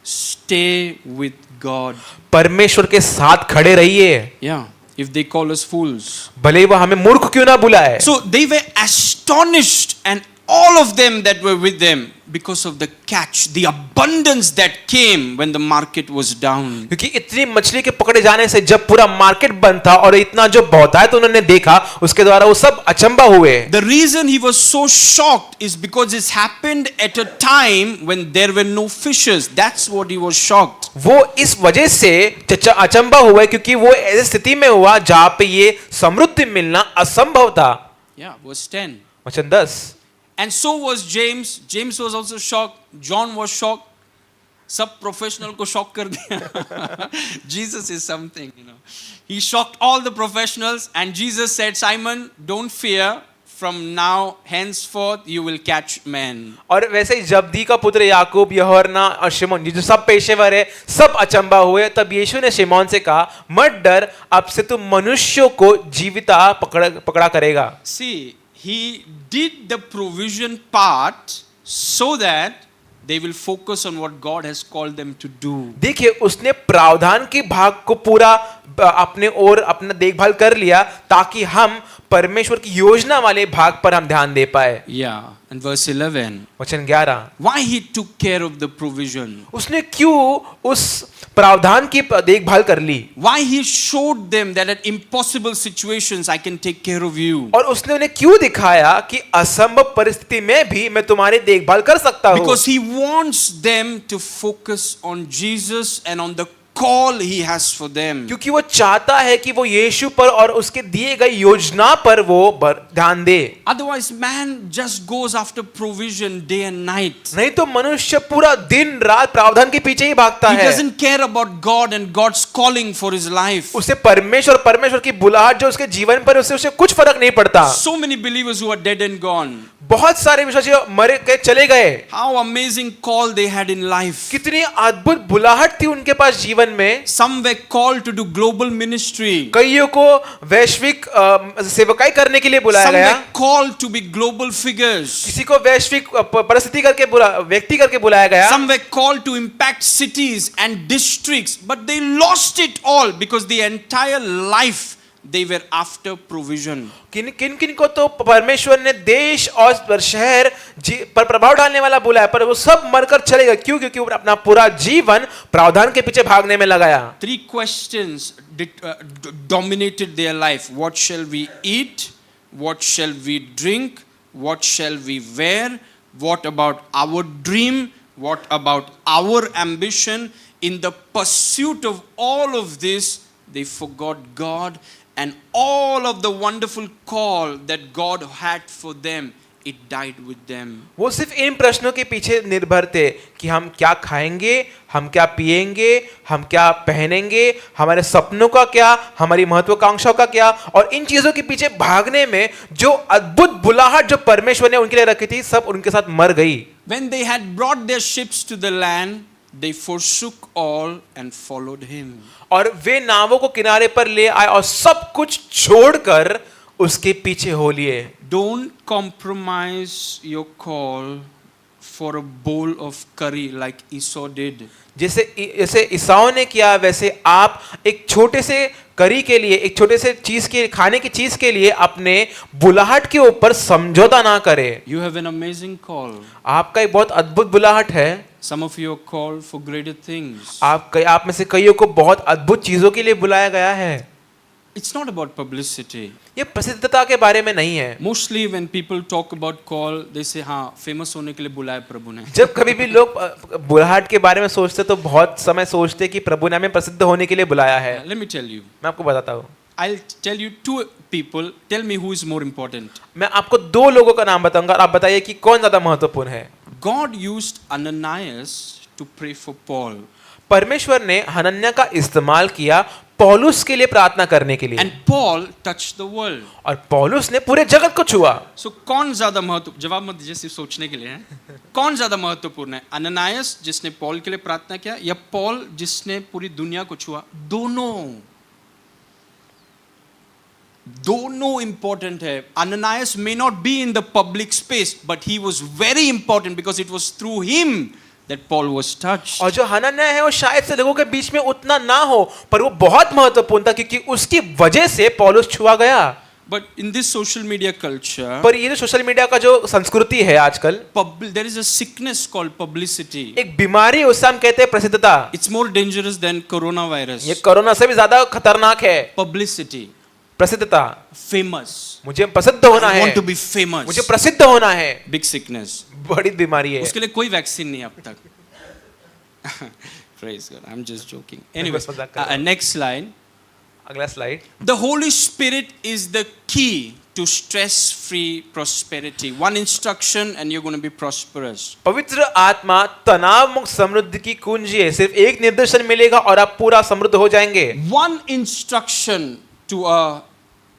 stay with God. परमेश्वर के साथ खड़े रहिए। Yeah, if they call us fools. भले ही वो हमें मूर्ख क्यों ना बुलाए। So they were astonished, and all of them that were with them, because of the catch, the abundance that came when the market was down. क्योंकि इतनी मछली के पकड़े जाने से जब पूरा मार्केट बंद था और इतना जो बहुतायत उन्होंने देखा, उसके द्वारा वो सब अचंबा हुए। The reason he was so shocked is because this happened at a time when there were no fishes. That's what he was shocked. वो इस वजह से अचंबा हुआ क्योंकि वो ऐसी स्थिति में हुआ जहां पे ये समृद्धि मिलना असंभव था। Yeah, verse 10. वचन 10। And so was James. James was also shocked. John was shocked. सब प्रोफेशनल को शॉक कर दिया. Jesus is something, you know. He shocked all the professionals, and Jesus said, Simon, don't fear. From now henceforth you will catch men. और वैसे ही जब्दी का पुत्र याकूब, यूहन्ना और शिमोन, ये जो सब पेशेवर है, सब अचंबा हुए. तब यीशु ने शिमोन से कहा, मत डर, अब से तू मनुष्यों को जीविता पकड़ा करेगा. See, he did the provision part so that they will focus on what God has called them to do. देखिए, उसने प्रावधान के भाग को पूरा अपने ओर अपना देखभाल कर लिया ताकि हम परमेश्वर की योजना वाले भाग पर हम ध्यान दे पाए. Yeah, and verse 11. वचन 11. Why he took care of the provision? उसने क्यों उस प्रावधान की देखभाल कर ली? Why he showed them that at impossible situations I can take care of you? और उसने उन्हें क्यों दिखाया कि असंभव परिस्थिति में भी मैं तुम्हारी देखभाल कर सकता हूं? Because he wants them to focus on Jesus and on the call he has for them. क्योंकि वो चाहता है कि वो यीशु पर और उसके दिए गए योजना पर वो ध्यान दे. Otherwise man just goes after provision day and night. नहीं तो मनुष्य पूरा दिन रात प्रावधान के पीछे ही भागता He है. doesn't care about God and God's calling for his life. उसे परमेश्वर की बुलाहट जो उसके जीवन पर उसे कुछ फर्क नहीं पड़ता. So many believers who are dead and gone. बहुत सारे विश्वासी मरे के चले गए. How amazing call they had in life. कितनी अद्भुत बुलाहट थी उनके पास जीवन में. Some were called to do global ministry. कईयों को वैश्विक सेवकाई करने के लिए बुलाया Some गया. were called to be global figures. किसी को वैश्विक परिस्थिति करके व्यक्ति करके बुलाया गया. Some were called to impact cities and districts, but they lost it all because the entire life they were after provision. किन को तो परमेश्वर ने देश और शहर पर प्रभाव डालने वाला बुलाया, पर वो सब मरकर चले गए. क्यों? क्योंकि वो अपना पूरा जीवन प्रावधान के पीछे भागने में लगाया. 3 questions dominated their life. What shall we eat? What shall we drink? What shall we wear? What about our dream? What about our ambition? In the pursuit of all of this, they forgot God. And all of the wonderful call that God had for them, it died with them. वो सिर्फ इन प्रश्नों के पीछे निर्भर थे कि हम क्या खाएंगे, हम क्या पिएंगे, हम क्या पहनेंगे, हमारे सपनों का क्या, हमारी महत्वाकांक्षाओं का क्या, और इन चीजों के पीछे भागने में जो अद्भुत बुलाहट जो परमेश्वर ने उनके लिए रखी थी, सब उनके साथ मर गई. When they had brought their ships to the land, they forsook all and followed him. और वे नावों को किनारे पर ले आए और सब कुछ छोड़कर उसके पीछे हो लिए. Don't compromise your call for a bowl of curry like Esau did. जैसे ईसाऊ ने किया, वैसे आप एक छोटे से करी के लिए, एक छोटे से चीज के खाने की चीज के लिए अपने बुलाहट के ऊपर समझौता ना करें. You have an amazing call. आपका एक बहुत अद्भुत बुलाहट है. Some of you are called for greater things. आप में से कईयों को बहुत अद्भुत चीजों के लिए बुलाया गया है. It's not about publicity. ये प्रसिद्धता के बारे में नहीं है. Mostly when people talk about call, they say हाँ famous होने के लिए बुलाया प्रभु ने. जब कभी भी लोग बुलाहट के बारे में सोचते तो बहुत समय सोचते कि प्रभु ने हमें प्रसिद्ध होने के लिए बुलाया है. Let me tell you. मैं आपको बताता हूँ. I'll tell you 2 people. Tell me who is more important. मैं आपको 2 लोगों का नाम बताऊंगा और आप बताइए कि कौन ज्यादा महत्वपूर्ण है. God used Ananias to pray for Paul. परमेश्वर ने हनन्याह का इस्तेमाल किया पौलुस के लिए प्रार्थना करने के लिए. And Paul touched the world. और पौलुस ने पूरे जगत को छुआ. So कौन ज्यादा महत्व, जवाब मत दीजिए, सिर्फ सोचने के लिए है. कौन ज्यादा महत्वपूर्ण है, अननायास जिसने पॉल के लिए प्रार्थना किया या पॉल जिसने पूरी दुनिया को छुआ? दोनों इंपॉर्टेंट है. Ananias may not be in the public space, but he was very important because it was through him that Paul was touched. और जो हनन्याह है वो शायद से लोगों के बीच में उतना ना हो, पर वो बहुत महत्वपूर्ण था क्योंकि उसकी वजह से पौलुस छुआ गया. But in this social media culture, पर ये जो सोशल मीडिया का जो संस्कृति है आजकल, there is a sickness called publicity. एक बीमारी, उससे हम कहते हैं प्रसिद्धता. It's more dangerous than coronavirus. ये कोरोना से भी ज्यादा खतरनाक है. Publicity. प्रसिद्धता. Famous. मुझे प्रसिद्ध होना I है. want to be famous. मुझे प्रसिद्ध होना है. Big sickness. बड़ी बीमारी है. उसके लिए कोई वैक्सीन नहीं अब तक. Praise God. I'm just joking. Anyway, next line. अगला slide. The Holy Spirit is the key to stress-free prosperity. One instruction and you're going to be prosperous. पवित्र आत्मा तनाव मुक्त समृद्धि की कुंजी है। सिर्फ एक निर्देशन मिलेगा और आप पूरा समृद्ध हो जाएंगे। One instruction to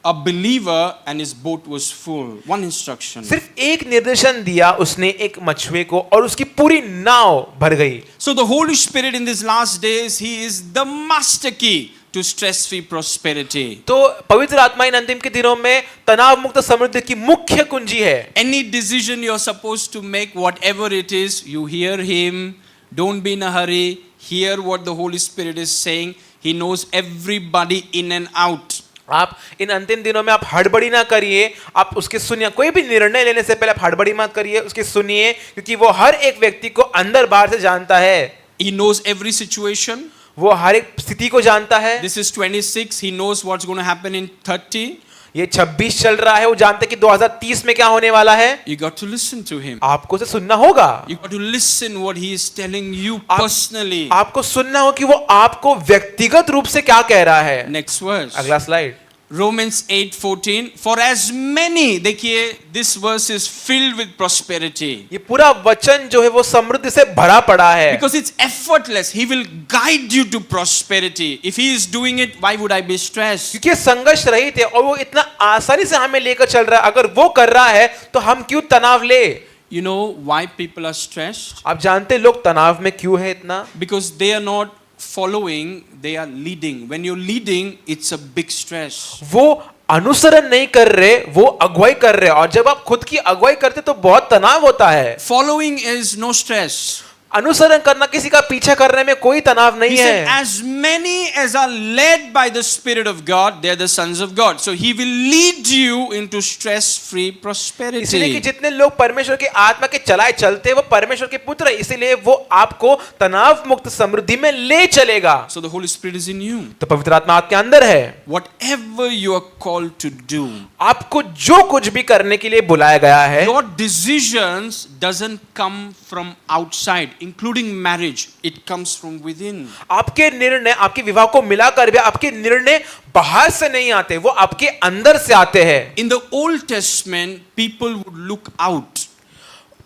a believer and his boat was full. One instruction. सिर्फ एक निर्देशन दिया उसने एक मछुए को और उसकी पूरी नाव भर गई। So the Holy Spirit in these last days, he is the master key to stress-free prosperity. तो पवित्र आत्मा इन अंतिम के दिनों में तनाव मुक्त समृद्धि की मुख्य कुंजी है। Any decision you're supposed to make, whatever it is, you hear him. Don't be in a hurry. Hear what the Holy Spirit is saying. He knows everybody in and out. आप इन अंतिम दिनों में आप हड़बड़ी ना करिए, आप उसके सुनिए। कोई भी निर्णय लेने से पहले आप हड़बड़ी मत करिए, उसके सुनिए, क्योंकि वो हर एक व्यक्ति को अंदर बाहर से जानता है। He knows every situation. वो हर एक स्थिति को जानता है। This is 26. He knows what's going to happen in 30. ये 26 चल रहा है, वो जानते कि 2030 में क्या होने वाला है। You got to listen to him. आपको उसे सुनना होगा। You got to listen what he is telling you personally. आपको सुनना हो कि वो आपको व्यक्तिगत रूप से क्या कह रहा है। Next verse. अगला slide. Romans 8:14. For as many, देखिए, this verse is filled with prosperity. ये पूरा वचन जो है वो समृद्धि से भरा पड़ा है। Because it's effortless. He will guide you to prosperity. If he is doing it, why would I be stressed? क्योंकि संघर्ष रहित है और वो इतना आसानी से हमें लेकर चल रहा है। अगर वो कर रहा है तो हम क्यों तनाव ले। You know why people are stressed? आप जानते लोग तनाव में क्यों है इतना। Because they are not following, they are leading. When you're leading, it's a big stress. वो अनुसरण नहीं कर रहे, वो अगुवाई कर रहे, और जब आप खुद की अगुवाई करते तो बहुत तनाव होता है। Following is no stress. अनुसरण करना, किसी का पीछा करने में कोई तनाव नहीं He said, है। as many as are led by the Spirit of God, they are the sons of God. So He will lead you into stress-free इसलिए कि prosperity. जितने लोग परमेश्वर की आत्मा के चलाए चलते हैं वो परमेश्वर के पुत्र है, इसीलिए वो आपको तनाव मुक्त समृद्धि में ले चलेगा। So the Holy Spirit is in you. तो पवित्र आत्मा आपके अंदर है। Whatever you are called to do, आपको जो कुछ भी करने के लिए बुलाया गया है, your decisions doesn't come from outside, including marriage. It comes from within. आपके निर्णय, आपके विवाह को मिलाकर भी आपके निर्णय बाहर से नहीं आते, वो आपके अंदर से आते हैं। In the Old Testament, people would look out.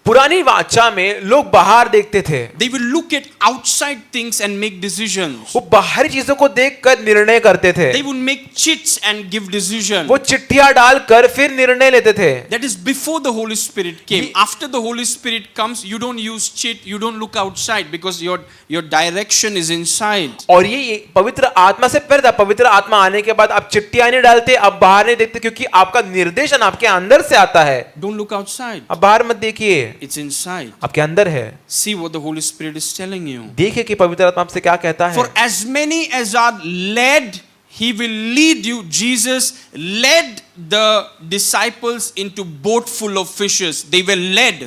पुरानी वाचा में लोग बाहर देखते थे, They will look at outside things and make decisions. वो बाहरी चीजों को देखकर निर्णय करते थे। They would make cheats and give decisions. वो चिट्ठियां डालकर फिर निर्णय लेते थे। That is before the Holy Spirit came. After the Holy Spirit comes, you don't use cheat, you don't look outside because your direction is inside. और ये पवित्र आत्मा से पहले था। पवित्र आत्मा आने के बाद आप चिट्ठियां नहीं डालते, आप बाहर नहीं देखते, क्योंकि आपका निर्देशन आपके अंदर से आता है। Don't look outside. आप बाहर मत देखिए, It's inside. आपके अंदर है। See what the Holy Spirit is telling you. देखिए कि पवित्र आत्मा आपसे क्या कहता है। For as many as are led, He will lead you. Jesus led the disciples into boat full of fishes. They were led.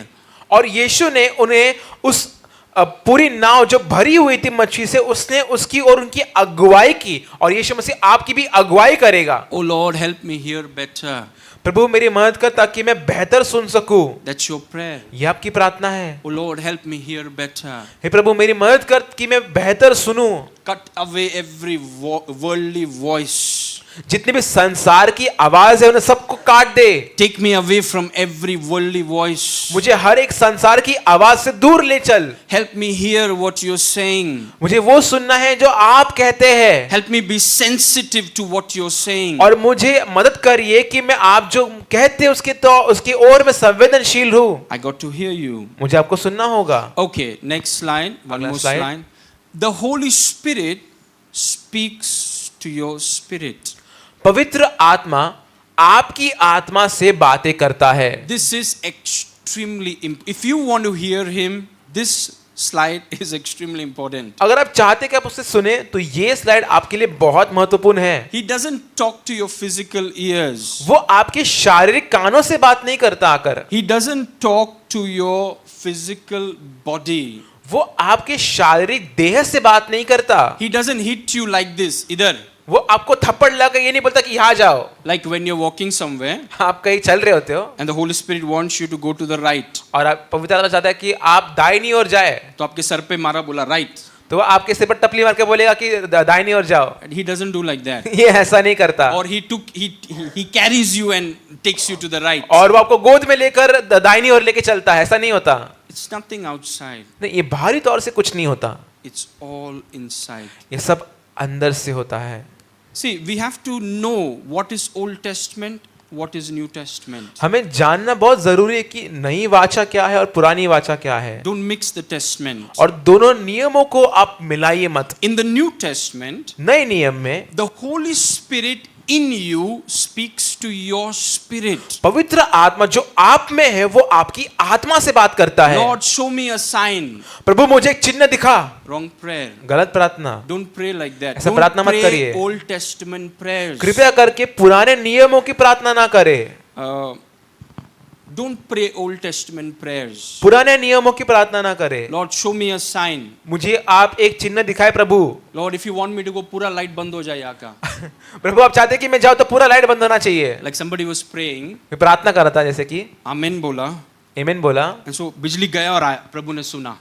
और यीशु ने उन्हें उस पूरी नाव जो भरी हुई थी मच्छी से, उसने उसकी और उनकी अगुवाई की, और यीशु मसीह आपकी भी अगुवाई करेगा। Oh Lord, help me hear better. प्रभु मेरी मदद कर ताकि मैं बेहतर सुन सकूं। That's your prayer. यह आपकी प्रार्थना है। Oh Lord, help me hear better. हे प्रभु मेरी मदद कर कि मैं बेहतर सुनूं। Cut away every worldly voice. जितनी भी संसार की आवाज है उन्हें सबको काट दे। Take me away from every worldly voice. मुझे हर एक संसार की आवाज से दूर ले चल। Help me hear what you're saying. मुझे वो सुनना है जो आप कहते हैं। Help me be sensitive to what you're saying. और मुझे मदद करिए कि मैं आप जो कहते हैं उसकी ओर में संवेदनशील हूँ। I got to hear you. मुझे आपको सुनना होगा। Okay, next slide. One अगला more slide. slide. The Holy Spirit speaks to your spirit. पवित्र आत्मा आपकी आत्मा से बातें करता है। This is extremely important. If you want to hear him, this slide is extremely important. अगर आप चाहते कि आप उससे सुने तो ये स्लाइड आपके लिए बहुत महत्वपूर्ण है। He doesn't talk to your physical ears. वो आपके शारीरिक कानों से बात नहीं करता आकर। He doesn't talk to your physical body. वो आपके शारीरिक देह से बात नहीं करता। He doesn't hit you like this, इधर. वो आपको थप्पड़ लगा ये नहीं बोलता कि यहाँ जाओ। Like when you're walking somewhere आप कहीं चल रहे होते हो and the Holy Spirit wants you to go to the right. और आप पवित्र आत्मा चाहता है कि आप दाहिनी ओर जाए, तो आपके सर पे मारा बोला right. तो वो आपके सिर पर टपली मार के बोलेगा कि दाहिनी ओर जाओ। And he doesn't do like that. ये ऐसा नहीं करता। Or he carries you and takes you to the right. और वो आपको गोद में लेकर दाहिनी ओर लेके चलता है, ऐसा नहीं होता। It's nothing outside. नहीं, ये बाहरी तौर से कुछ नहीं होता, It's all inside. ये सब अंदर से होता है। See, we have to know what is Old Testament, what is New Testament. हमें जानना बहुत जरूरी है कि नई वाचा क्या है और पुरानी वाचा क्या है। Don't mix the testament. और दोनों नियमों को आप मिलाइए मत। In the New Testament, नए नियम में the Holy Spirit in you speaks to your spirit. पवित्र आत्मा जो आप में है वो आपकी आत्मा से बात करता है। Lord, show me a sign. प्रभु मुझे एक चिन्ह दिखा। Wrong prayer. गलत प्रार्थना। Don't pray like that. ऐसा Don't प्रार्थना मत pray करिए। Old Testament prayers. कृपया करके पुराने नियमों की प्रार्थना ना करें। Don't pray Old Testament prayers. पुराने नियमों की प्रार्थना ना करें। Lord, show me a sign. मुझे आप एक चिन्ह दिखाए प्रभु। Lord, if you want me to go, पूरा लाइट बंद हो जाए यहाँ का. प्रभु आप चाहते कि मैं जाऊं तो पूरा लाइट बंद होना चाहिए। Like somebody was praying. मैं प्रार्थना कर रहा था जैसे कि Amen बोला. आमीन बोला। And so बिजली गया और आया. प्रभु ने सुना.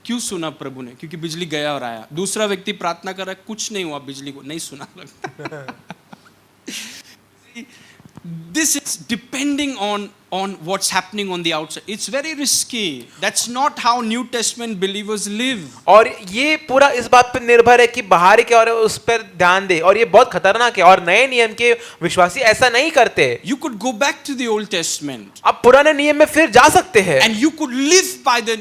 क्यों सुना प्रभु ने? क्योंकि बिजली गया और आया. दूसरा व्यक्ति प्रार्थना कर रहा है, कुछ नहीं हुआ, बिजली को नहीं सुना. This is depending on what's happening on the outside. It's very risky. That's not how New Testament believers live. और ये पूरा इस बात पर निर्भर है कि बाहर क्या हो रहा है उस पर ध्यान दे, और ये बहुत खतरनाक है। और नए नियम के विश्वासी ऐसा नहीं करते। You could go back to the Old Testament. आप पुराने नियम में फिर जा सकते हैं। And you could live by the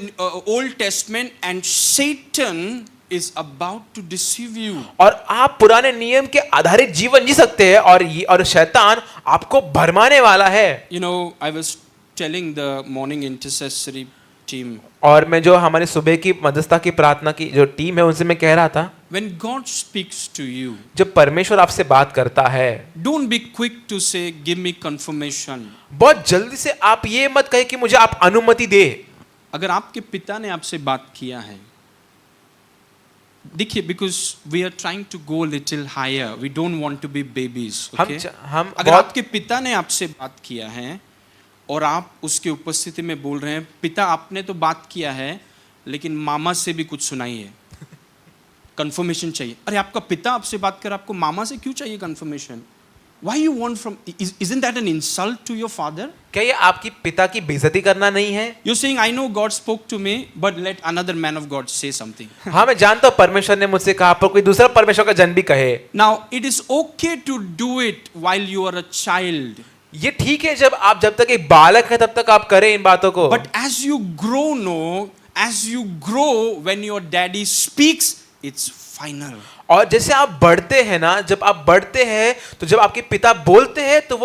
Old Testament, and Satan is about to deceive you. और आप पुराने नियम के आधारित जीवन जी सकते हैं, और शैतान आपको भरमाने वाला है। You know, I was telling the morning intercessory team. और मैं जो हमारे सुबह की मध्यस्थता की प्रार्थना की जो टीम है उनसे मैं कह रहा था, When God speaks to you, जब परमेश्वर आपसे बात करता है, don't be quick to say, "Give me confirmation." बहुत जल्दी से आप ये मत कहे कि मुझे आप अनुमति दे। अगर आपके पिता ने आपसे बात किया है, देखिए, because we are trying to go a little higher, we don't want to be babies. Okay? हम अगर बहुत आपके पिता ने आपसे बात किया है और आप उसके उपस्थिति में बोल रहे हैं, पिता आपने तो बात किया है लेकिन मामा से भी कुछ सुनाइए, कंफर्मेशन चाहिए. अरे आपका पिता आपसे बात कर, आपको मामा से क्यों चाहिए confirmation? Why you want from? Isn't that an insult to your father? क्या ये आपकी पिता की बेइज्जती करना नहीं है? You're saying, I know God spoke to me, but let another man of God say something. हाँ, मैं जानता हूँ परमेश्वर ने मुझसे कहा, पर कोई दूसरा परमेश्वर का जन भी कहे। Now, it is okay to do it while you are a child. ये ठीक है जब तक एक बालक है तब तक आप करें इन बातों को। But as you grow, as you grow, when your daddy speaks, it's final. और जैसे आप बढ़ते हैं ना, जब आप बढ़ते हैं तो जब आपके पिता बोलते हैं तो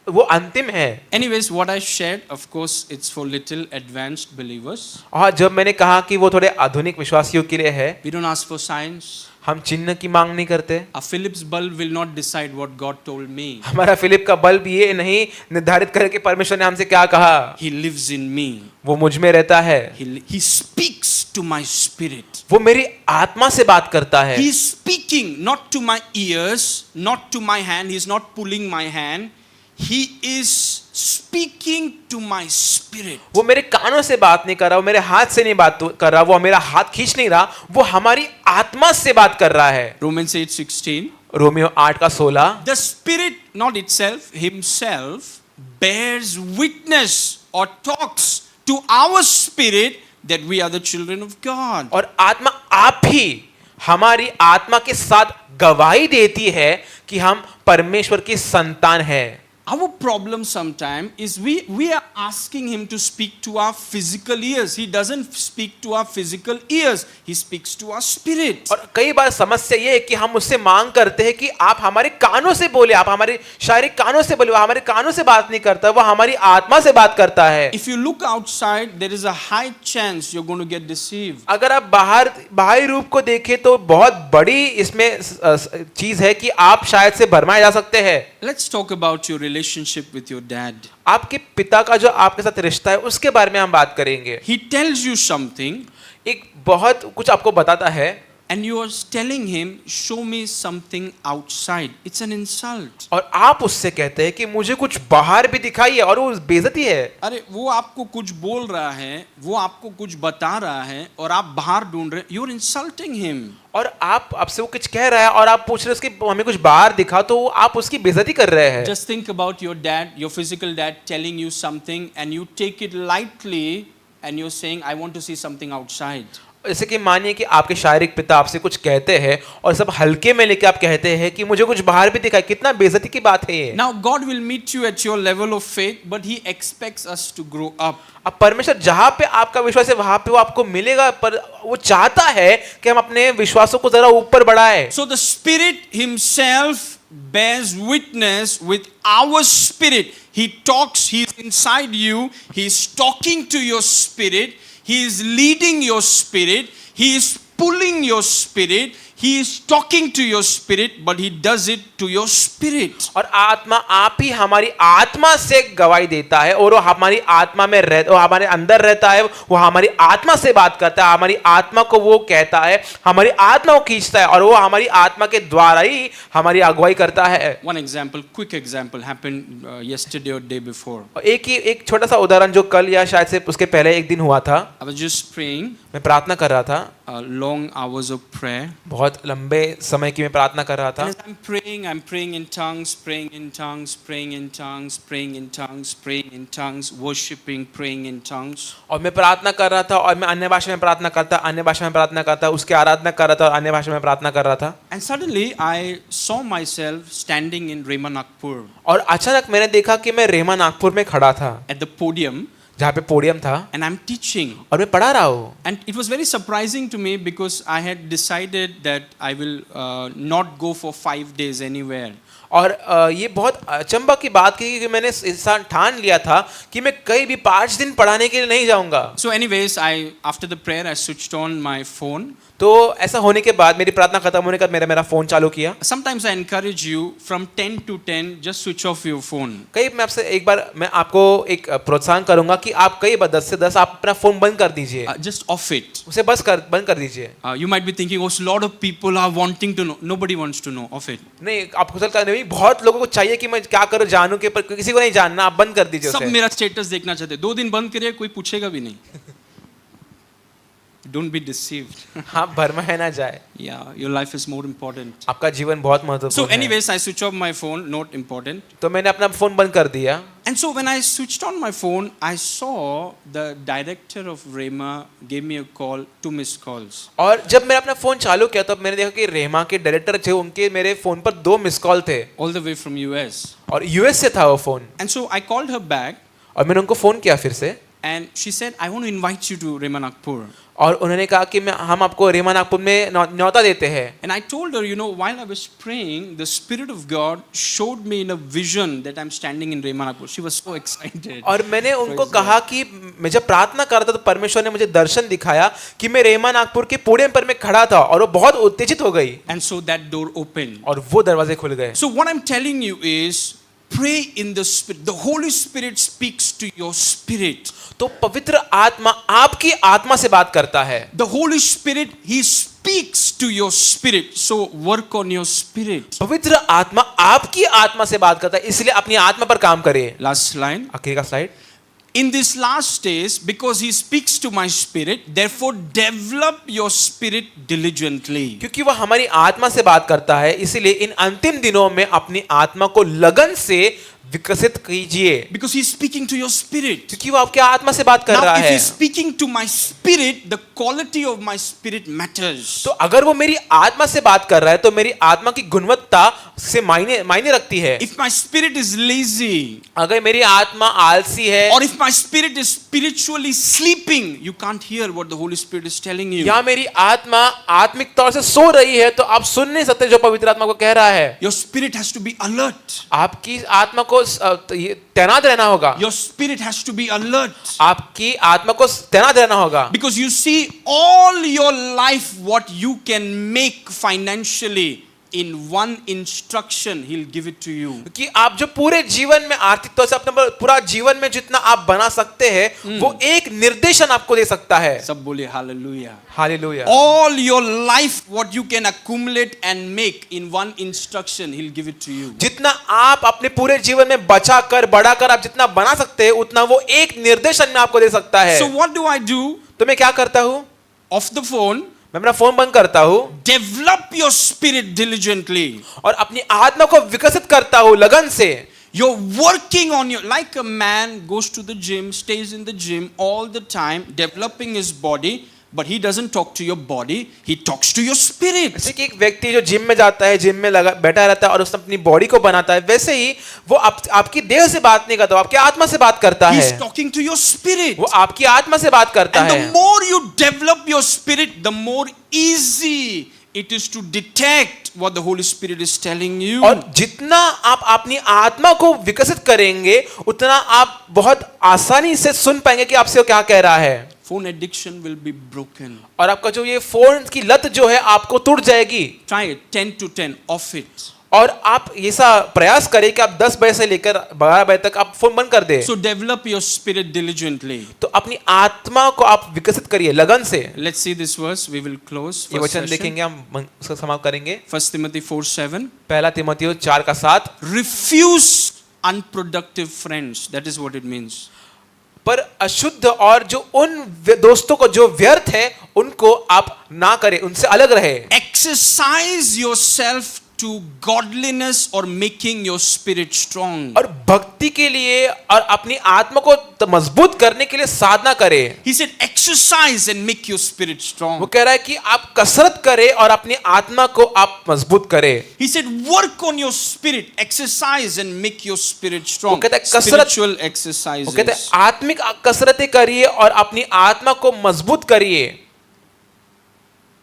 वो अंतिम है। Anyways, what I shared, of course, it's for little advanced believers. और जब मैंने कहा कि वो थोड़े आधुनिक विश्वासियों के लिए है, We don't ask for signs. हम चिन्ह की मांग नहीं करते। A Phillips bulb will not decide what God told me. हमारा फिलिप का बल्ब ये नहीं निर्धारित करे कि परमेश्वर ने हमसे क्या कहा। He lives in me. वो मुझ में रहता है। He speaks to my spirit. वो मेरी आत्मा से बात करता है। He is speaking not to my ears, not to my hand. He is not pulling my hand. He is speaking to my spirit. वो मेरे कानों से बात नहीं कर रहा, वो मेरे हाथ से नहीं बात कर रहा, वो मेरा हाथ खींच नहीं रहा, वो हमारी आत्मा से बात कर रहा है। Romans 8:16. Romeo 8:16। The spirit, not itself, himself bears witness or talks to our spirit that we are the children of God. और आत्मा आप ही हमारी आत्मा के साथ गवाही देती है कि हम परमेश्वर की संतान हैं। Our problem sometimes is we are asking him to speak to our physical ears. He doesn't speak to our physical ears. He speaks to our spirit. और कई बार समस्या ये है कि हम उससे मांग करते हैं कि आप हमारे कानों से बोले, आप हमारे शारीरिक कानों से बोले। वो हमारे कानों से बात नहीं करता, वो हमारी आत्मा से बात करता है। If you look outside, there is a high chance you're going to get deceived. अगर आप बाहरी रूप को देखें तो बहुत बड़ी इसमें चीज है कि आप शायद से भरमाए जा सकते हैं। Let's talk about your relationship with your dad. आपके पिता का जो आपके साथ रिश्ता है उसके बारे में हम बात करेंगे। He tells you something, एक बहुत कुछ आपको बताता है, and you are telling him, show me something outside. It's an insult. और आप उससे कहते हैं कि मुझे कुछ बाहर भी दिखाइए, और वो बेइज्जती है। अरे वो आपको कुछ बोल रहा है, वो आपको कुछ बता रहा है और आप बाहर ढूंढ रहे, यू आर इंसल्टिंग हिम। और आप आपसे वो कुछ कह रहा है और आप पूछ रहे हैं उसकी हमें कुछ बाहर दिखा, तो आप उसकी बेइज्जती कर रहे हैं। Just think about your dad, your physical dad telling you something and you take it lightly and you're saying, I want to see something outside. जैसे कि मानिए कि आपके शारीरिक पिता आपसे कुछ कहते हैं और सब हल्के में लेके आप कहते हैं कि मुझे कुछ बाहर भी दिखाए, कितना बेइज्जती की बात है ये। Now God will meet you at your level of faith, but He expects us to grow up. अब परमेश्वर जहाँ पे आपका विश्वास है वहां पे वो आपको मिलेगा, पर वो चाहता है कि हम अपने विश्वासों को जरा ऊपर बढ़ाएं। So the Spirit Himself bears witness with our spirit. He talks, He's inside you, He's talking to your spirit, He is leading your spirit, He is pulling your spirit, He is talking to your spirit, but He does it to your spirit. और आत्मा आप ही हमारी आत्मा से गवाही देता है, और वो हमारी आत्मा में वो हमारे अंदर रहता है, वो हमारी आत्मा से बात करता है, हमारी आत्मा को वो कहता है, हमारी आत्मा को खींचता है, और वो हमारी आत्मा के द्वारा ही हमारी अगुवाई करता है। One example, quick example happened yesterday or day before. एक छोटा सा उदाहरण जो कल या शायद से उसके पहले एक दिन हुआ था। I was just praying, मैं प्रार्थना कर रहा था, long hours of prayer. बहुत लंबे समय की मैं प्रार्थना कर रहा था। And as I'm praying in tongues, praying in tongues, praying in tongues, praying in tongues, praying in tongues, worshiping, praying in tongues. और मैं प्रार्थना कर रहा था, और मैं अन्य भाषा में प्रार्थना करता, अन्य भाषा में प्रार्थना करता, उसकी आराधना कर रहा था और अन्य भाषा में प्रार्थना कर रहा था। And suddenly I saw myself standing in Rema Nagpur और अचानक मैंने देखा कि मैं रेमा नागपुर में खड़ा था, at the podium, जहाँ पे पोडियम था, and I'm teaching. और मैं पढ़ा रहा हूँ। And it was very surprising to me because I had decided that I will not go for 5 days anywhere. और ये बहुत अचंभा की बात की कि मैंने ठान लिया था कि मैं कहीं भी 5 दिन पढ़ाने के लिए नहीं जाऊंगा। So anyways, after the prayer I switched on my phone. तो ऐसा होने के बाद, मेरी प्रार्थना खत्म होने के बाद मेरा फोन चालू किया। Sometimes I encourage you from 10 to 10 just switch off your phone. कई मैं आपसे एक बार मैं आपको एक प्रोत्साहन करूंगा कि आप कई बार 10 से 10 आप अपना फोन बंद कर दीजिए। Just off it. उसे बंद कर दीजिए। You might be thinking, oh, a lot of people are wanting to know. Nobody wants to know. Off it. नहीं, आपको चलता नहीं, बहुत लोगों को चाहिए कि मैं क्या करूं जानूं के, पर किसी को नहीं जानना, आप बंद कर दीजिए सब उसे। मेरा स्टेटस देखना चाहते, 2 दिन बंद करिए, कोई पूछेगा भी नहीं। Don't be deceived. हाँ, भरमा है ना जाए। Yeah, your life is more important. आपका जीवन बहुत So महत्वपूर्ण है। anyways, I switch off my phone, not important. तो मैंने अपना फोन बंद कर दिया। And so when I switched on my phone, I saw the director of Rema gave me a call, 2 missed calls. और जब मैंने अपना फोन चालू किया तो मैंने देखा कि रेमा के डायरेक्टर थे, उनके मेरे फोन पर 2 मिस कॉल थे, All the way from US. और यूएस से था वो phone. And so I called her back और मैंने उनको फोन किया फिर से, and she said, I want to invite you to Rema Nagpur. और उन्होंने कहा कि हम आपको रेमा नागपुर में न्योता देते हैं। And I told her, you know, while I was praying, the Spirit of God showed me in a vision that I'm standing in Rema Nagpur. She was so excited. और मैंने उनको कहा कि मैं जब प्रार्थना कर रहा था तो परमेश्वर ने मुझे दर्शन दिखाया कि मैं रेमा नागपुर के पोडियम पर मैं खड़ा था, और वो बहुत उत्तेजित हो गई, And so that door opened. और वो दरवाजे खुल गए। So what I'm telling you is, pray in the Spirit. The Holy Spirit speaks to your spirit. तो पवित्र आत्मा आपकी आत्मा से बात करता है। The Holy Spirit, He speaks to your spirit. So work on your spirit. पवित्र आत्मा आपकी आत्मा से बात करता है, इसलिए अपनी आत्मा पर काम करिए। Last line. आखिरी का slide. In these last days, because He speaks to my spirit, therefore develop your spirit diligently. क्योंकि वह हमारी आत्मा से बात करता है, इसलिए इन अंतिम दिनों में अपनी आत्मा को लगन से विकसित कीजिए। Because He's speaking to your spirit. क्योंकि वो आपके आत्मा से बात कर Now, रहा if है। He's speaking to my spirit, the quality of my spirit matters. तो अगर वो मेरी आत्मा से बात कर रहा है तो मेरी आत्मा की गुणवत्ता से मायने रखती है। If my spirit is lazy, अगर मेरी आत्मा आलसी है, or if my spirit is spiritually sleeping, you can't hear what the Holy Spirit is telling you. या मेरी आत्मा आत्मिक तौर से सो रही है, तो आप सुन नहीं सकते जो पवित्र आत्मा को कह रहा है। Your spirit has to be alert. आपकी आत्मा को तैनात रहना होगा। Your spirit has to be alert. आपकी आत्मा को तैनात रहना होगा। Because you see all your life what you can make financially in one instruction he'll give it to you. कि आप जो पूरे जीवन में आर्थिक तौर से अपने पूरा जीवन में जितना आप बना सकते हैं वो एक निर्देशन आपको दे सकता है. सब बोलिए hallelujah. Hallelujah. All your life what you can accumulate and make in one instruction he'll give it to you. जितना आप अपने पूरे जीवन में बचा कर बढ़ा कर आप जितना बना सकते हैं उतना वो एक निर्देशन में आपको दे सकता है. So what do I do? तो मैं क्या करता हूँ? Off the phone, मैं अपना फोन बंद करता हूँ develop your spirit diligently. और अपनी आत्मा को विकसित करता हूँ लगन से. You're working on your, like a man goes to the gym, stays in the gym all the time, developing his body, but he doesn't talk to your body, he talks to your spirit. जैसे कि एक व्यक्ति जो gym में जाता है, gym में लगा बैठा रहता है और उसने अपनी बॉडी को बनाता है, वैसे ही वो आपकी देह से बात नहीं करता, वो आपकी आत्मा से बात करता है. He's talking to your spirit. वो आपकी आत्मा से बात करता And है. the more you develop your spirit, the more easy it is to detect what the Holy Spirit is telling you. और जितना आप अपनी आत्मा को विकसित करेंगे उतना आप बहुत आसानी से सुन पाएंगे कि आपसे वो क्या कह रहा है. Phone addiction will be broken. और आपका जो ये फोन की लत जो है आपको टूट जाएगी. Try it, 10 to 10, off it. और आप ऐसा प्रयास करें कि आप 10 बजे से लेकर 12 बजे तक आप फोन बंद कर दें. So develop your spirit diligently. तो अपनी आत्मा को आप विकसित करिए लगन से. Let's see this verse. We will close. ये first वचन session. देखेंगे, हम उसका समाप्त करेंगे. 1 Timothy 4:7. पहला तिमोथेयुस 4:7. Refuse unproductive friends. That is what it means. पर अशुद्ध और जो उन दोस्तों को जो व्यर्थ है उनको आप ना करें, उनसे अलग रहे. Exercise yourself to godliness or making your spirit strong. और भक्ति के लिए और अपनी आत्मा को मजबूत करने के लिए साधना करें. He said exercise and make your spirit strong. वो कह रहा है कि आप कसरत करें और अपनी आत्मा को आप मजबूत करें. He said work on your spirit, exercise and make your spirit strong. वो कहता है कसरत, Spiritual exercises. वो कहते हैं आत्मिक कसरतें करिए और अपनी आत्मा को मजबूत करिए.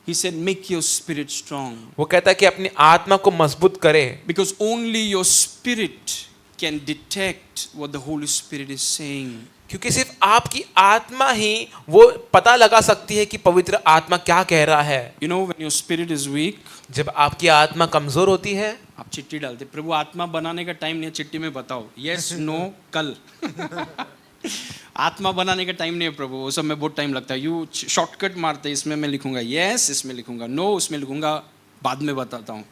He said make your spirit strong. वो कहता है कि अपनी आत्मा को मजबूत करें. Because only your spirit can detect what the Holy Spirit is saying. क्योंकि सिर्फ आपकी आत्मा ही वो पता लगा सकती है कि पवित्र आत्मा क्या कह रहा है. You know when your spirit is weak, जब आपकी आत्मा कमजोर होती है आप चिट्ठी डालते, प्रभु आत्मा बनाने का टाइम नहीं है, चिट्ठी में बताओ यस नो कल. आत्मा बनाने का टाइम नहीं है प्रभु, वो सब में बहुत टाइम लगता है. यू शॉर्टकट मारते, इसमें मैं लिखूंगा यस, इसमें लिखूंगा नो, उसमें लिखूंगा बाद में बताता हूँ.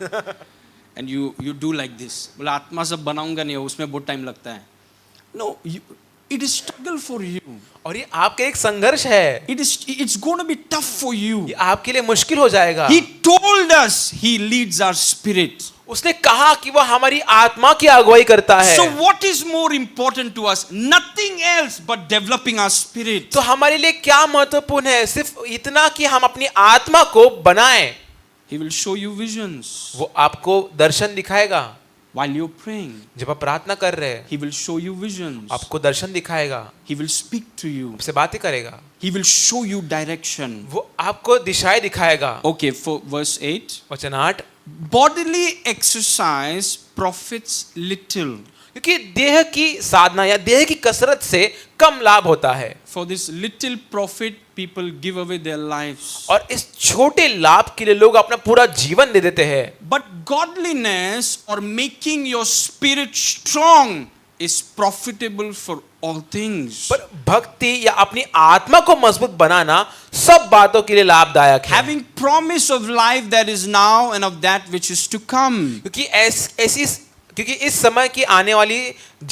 And you do like this. बोला आत्मा सब बनाऊंगा नहीं, उसमें बहुत टाइम लगता है. No, it is struggle for you. और ये आपके एक संघर्ष है. It's going to be tough for you. ये आपके लिए मुश्किल हो जाएगा. He told us he leads our spirit. उसने कहा कि वो हमारी आत्मा की अगुवाई करता है. So what is more important to us? Nothing else but developing our spirit. तो हमारे लिए क्या महत्वपूर्ण है? सिर्फ इतना कि हम अपनी आत्मा को बनाएं. He will show you visions वो आपको दर्शन दिखाएगा. while you're praying. जब आप प्रार्थना कर रहे हैं He will show you visions. आपको दर्शन दिखाएगा. He will speak to you. आपसे बातें करेगा. He will show you direction. वो आपको दिशाएं दिखाएगा. Okay, for verse 8. वचन 8. Bodily exercise profits little. क्योंकि देह की साधना या देह की कसरत से कम लाभ होता है. For this little profit, people give away their lives. और इस छोटे लाभ के लिए लोग अपना पूरा जीवन दे देते हैं. But godliness or making your spirit strong is profitable for all things. पर भक्ति या अपनी आत्मा को मजबूत बनाना सब बातों के लिए लाभदायक है. Having promise of life that is now and of that which is to come. क्योंकि इस समय की आने वाली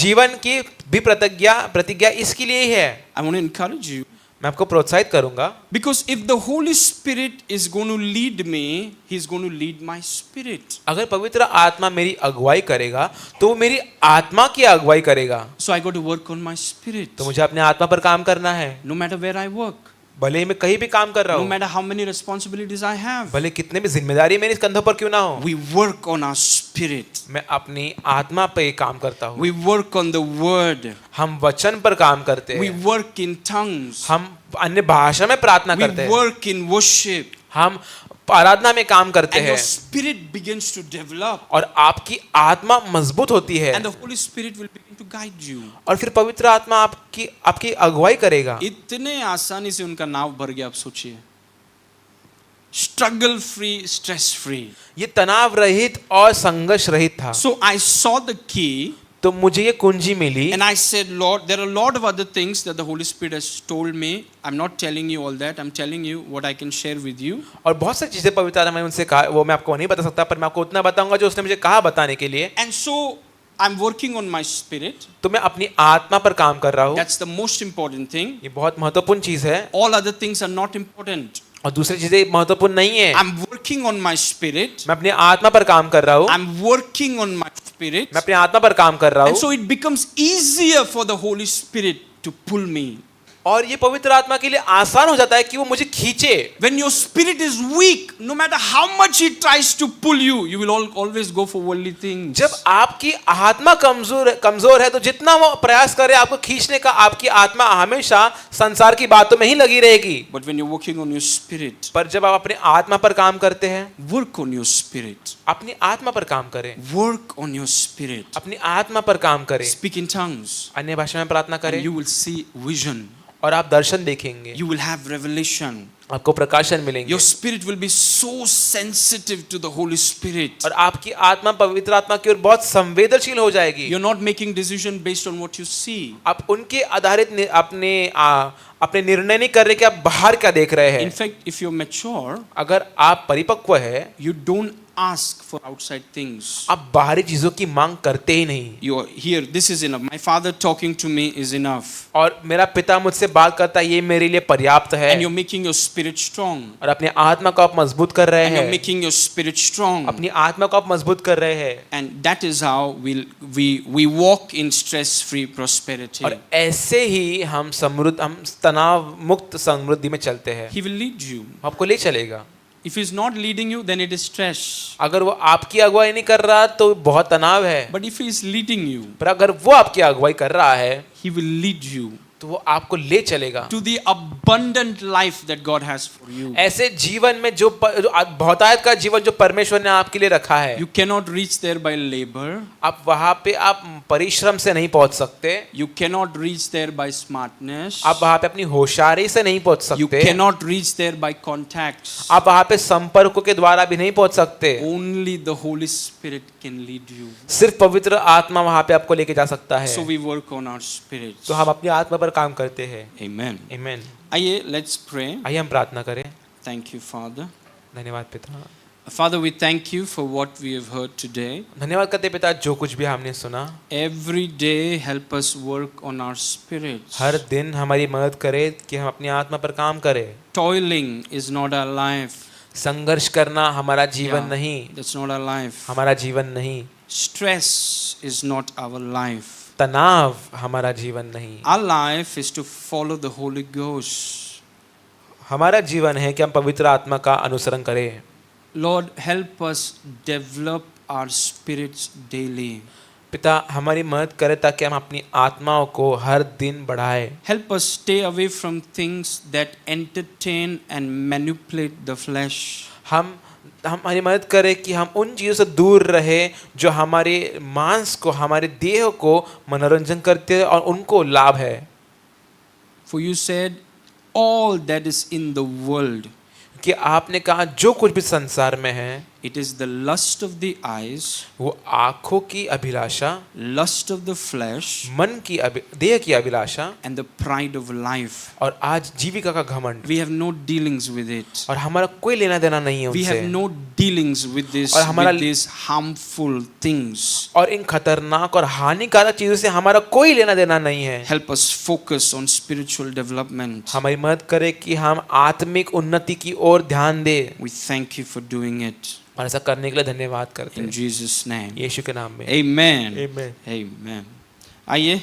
जीवन की भी प्रतिज्ञा इसके लिए ही है. I want to encourage you. मैं आपको प्रोत्साहित करूंगा. Because if the Holy Spirit is going to lead me, He is going to lead my spirit. अगर पवित्र आत्मा मेरी अगुवाई करेगा तो वो मेरी आत्मा की अगुवाई करेगा. So I got to work on my spirit. तो मुझे अपने आत्मा पर काम करना है. No matter where I work. भले ही मैं कहीं भी काम कर रहा No हूँ. matter how many responsibilities I have. भले कितने भी जिम्मेदारी मेरे कंधों पर क्यों ना हो. We work on our spirit. मैं अपनी आत्मा पे काम करता हूँ. We work on the word. हम वचन पर काम करते We हैं. work in tongues. हम अन्य भाषा में प्रार्थना We करते हैं. work in worship. हम आराधना में काम करते And your हैं. spirit begins to develop. और आपकी आत्मा मजबूत होती है. And the Holy Spirit will begin to guide you. और फिर पवित्र आत्मा आपकी अगुवाई करेगा. इतने आसानी से उनका नाव भर गया, आप सोचिए. struggle free, stress free. ये तनाव रहित और संघर्ष रहित था। So I saw the key तो मुझे ये कुंजी मिली and I said, Lord, there are a lot of other things that the Holy Spirit has told me. I'm not telling you all that. I'm telling you what I can share with you. और बहुत सारी चीजें पवित्र आत्मा ने उनसे कहा, वो मैं आपको नहीं बता सकता, पर मैं आपको उतना बताऊंगा जो उसने मुझे कहा बताने के लिए। And so I'm working on my spirit. तो मैं अपनी आत्मा पर काम कर रहा हूँ। That's the most important thing. ये बहुत महत्वपूर्ण चीज है। All other things are not important. और दूसरी चीजें महत्वपूर्ण नहीं है। I'm working on my spirit. मैं अपनी आत्मा पर काम कर रहा हूँ। I'm working on my spirit. मैं अपनी आत्मा पर काम कर रहा And हूँ। so it becomes easier for the Holy Spirit to pull me. और ये पवित्र आत्मा के लिए आसान हो जाता है कि वो मुझे खींचे। When your spirit is weak, no matter how much it tries to pull you, you will always go for worldly things. जब आपकी आत्मा कमजोर है तो जितना वो प्रयास करे आपको खींचने का, आपकी आत्मा हमेशा संसार की बातों में ही लगी रहेगी। But when you're working on your spirit, पर जब आप अपने आत्मा पर काम करते हैं, work on your spirit. अपनी आत्मा पर काम करें। Work on your spirit. अपनी आत्मा पर काम करें। Speak in tongues. अन्य भाषा में प्रार्थना करें। And you will see vision. और आप दर्शन देखेंगे। You will have revelation. आपको प्रकाशन मिलेंगे। Your spirit will be so sensitive to the Holy Spirit. और आपकी आत्मा पवित्र आत्मा की ओर बहुत संवेदनशील हो जाएगी। You're not making decision based on what you see. आप उनके आधारित अपने निर्णय नहीं कर रहे कि आप बाहर क्या देख रहे हैं। In fact, if you're mature, अगर आप परिपक्व है, you don't ask for outside things. आप बाहरी चीजों की मांग करते ही नहीं। You are here. This is enough. My father talking to me is enough. और मेरा पिता मुझसे बात करता है, ये मेरे लिए पर्याप्त है। And you're making your spirit strong. और अपनी आत्मा को आप मजबूत कर रहे And you're हैं। making your spirit strong. अपनी आत्मा को आप मजबूत कर रहे हैं। And that is how we walk in stress-free prosperity. और ऐसे ही हम तनाव मुक्त समृद्धि में चलते हैं। He will lead you. आपको ले चलेगा। If he's not leading you, then it is stress. अगर वो आपकी अगुवाई नहीं कर रहा तो बहुत तनाव है। But if he is leading you, पर अगर वो आपकी अगुवाई कर रहा है, he will lead you तो वो आपको ले चलेगा to the abundant life that God has for you. ऐसे जीवन में जो बहुतायत का जीवन जो परमेश्वर ने आपके लिए रखा है। You cannot reach there by labor. आप वहां पे आप परिश्रम से नहीं पहुंच सकते। You cannot reach there by smartness. आप वहां पे अपनी होशियारी से नहीं पहुंच You सकते। cannot reach there by contacts. आप वहां पे संपर्कों के द्वारा भी नहीं पहुंच सकते। Only the Holy Spirit can lead you. सिर्फ पवित्र आत्मा वहां पे आपको लेके जा सकता है। So we work on our spirits. तो हम अपनी आत्मा पर काम करते हैं। Amen. आमीन। आइए, let's pray. आइए हम प्रार्थना करें। Thank you, Father. धन्यवाद पिता। Father, we thank you for what we have heard today. धन्यवाद करते पिता जो कुछ भी हमने सुना। Every day help us work on our spirits. हर दिन हमारी मदद करे कि हम अपनी आत्मा पर काम करें। Toiling is not our life. संघर्ष करना हमारा जीवन Yeah, नहीं। that's not our life. हमारा जीवन नहीं। Stress is not our life. तनाव हमारा जीवन नहीं। Our life is to follow the Holy Ghost. हमारा जीवन है कि हम पवित्र आत्मा का अनुसरण करें। Lord, help us develop our spirits daily. पिता हमारी मदद करे ताकि हम अपनी आत्माओं को हर दिन बढ़ाएं। Help us stay away from things that entertain and manipulate the flesh. हमारी मदद करे कि हम उन चीज़ों से दूर रहे जो हमारे मांस को, हमारे देह को मनोरंजन करते हैं और उनको लाभ है। For you said, all that is in the world, कि आपने कहा जो कुछ भी संसार में है, it is the lust of the eyes, वो आँखों की अभिलाषा, lust of the flesh, मन की देह की अभिलाषा and the pride of life. और आज जीविका का घमंड। We have no dealings with it. और हमारा कोई लेना देना नहीं है We उनसे। have no dealings with this, और हमारा with these harmful things. और इन खतरनाक और हानिकारक चीजों से हमारा कोई लेना देना नहीं है। Help us focus on spiritual development. हमारी मदद करे कि हम आत्मिक उन्नति की ओर ध्यान दें। We thank you for doing it. और ऐसा करने के लिए धन्यवाद करते In हैं Jesus' name. यीशु के नाम में। Amen. Amen. Amen. आइए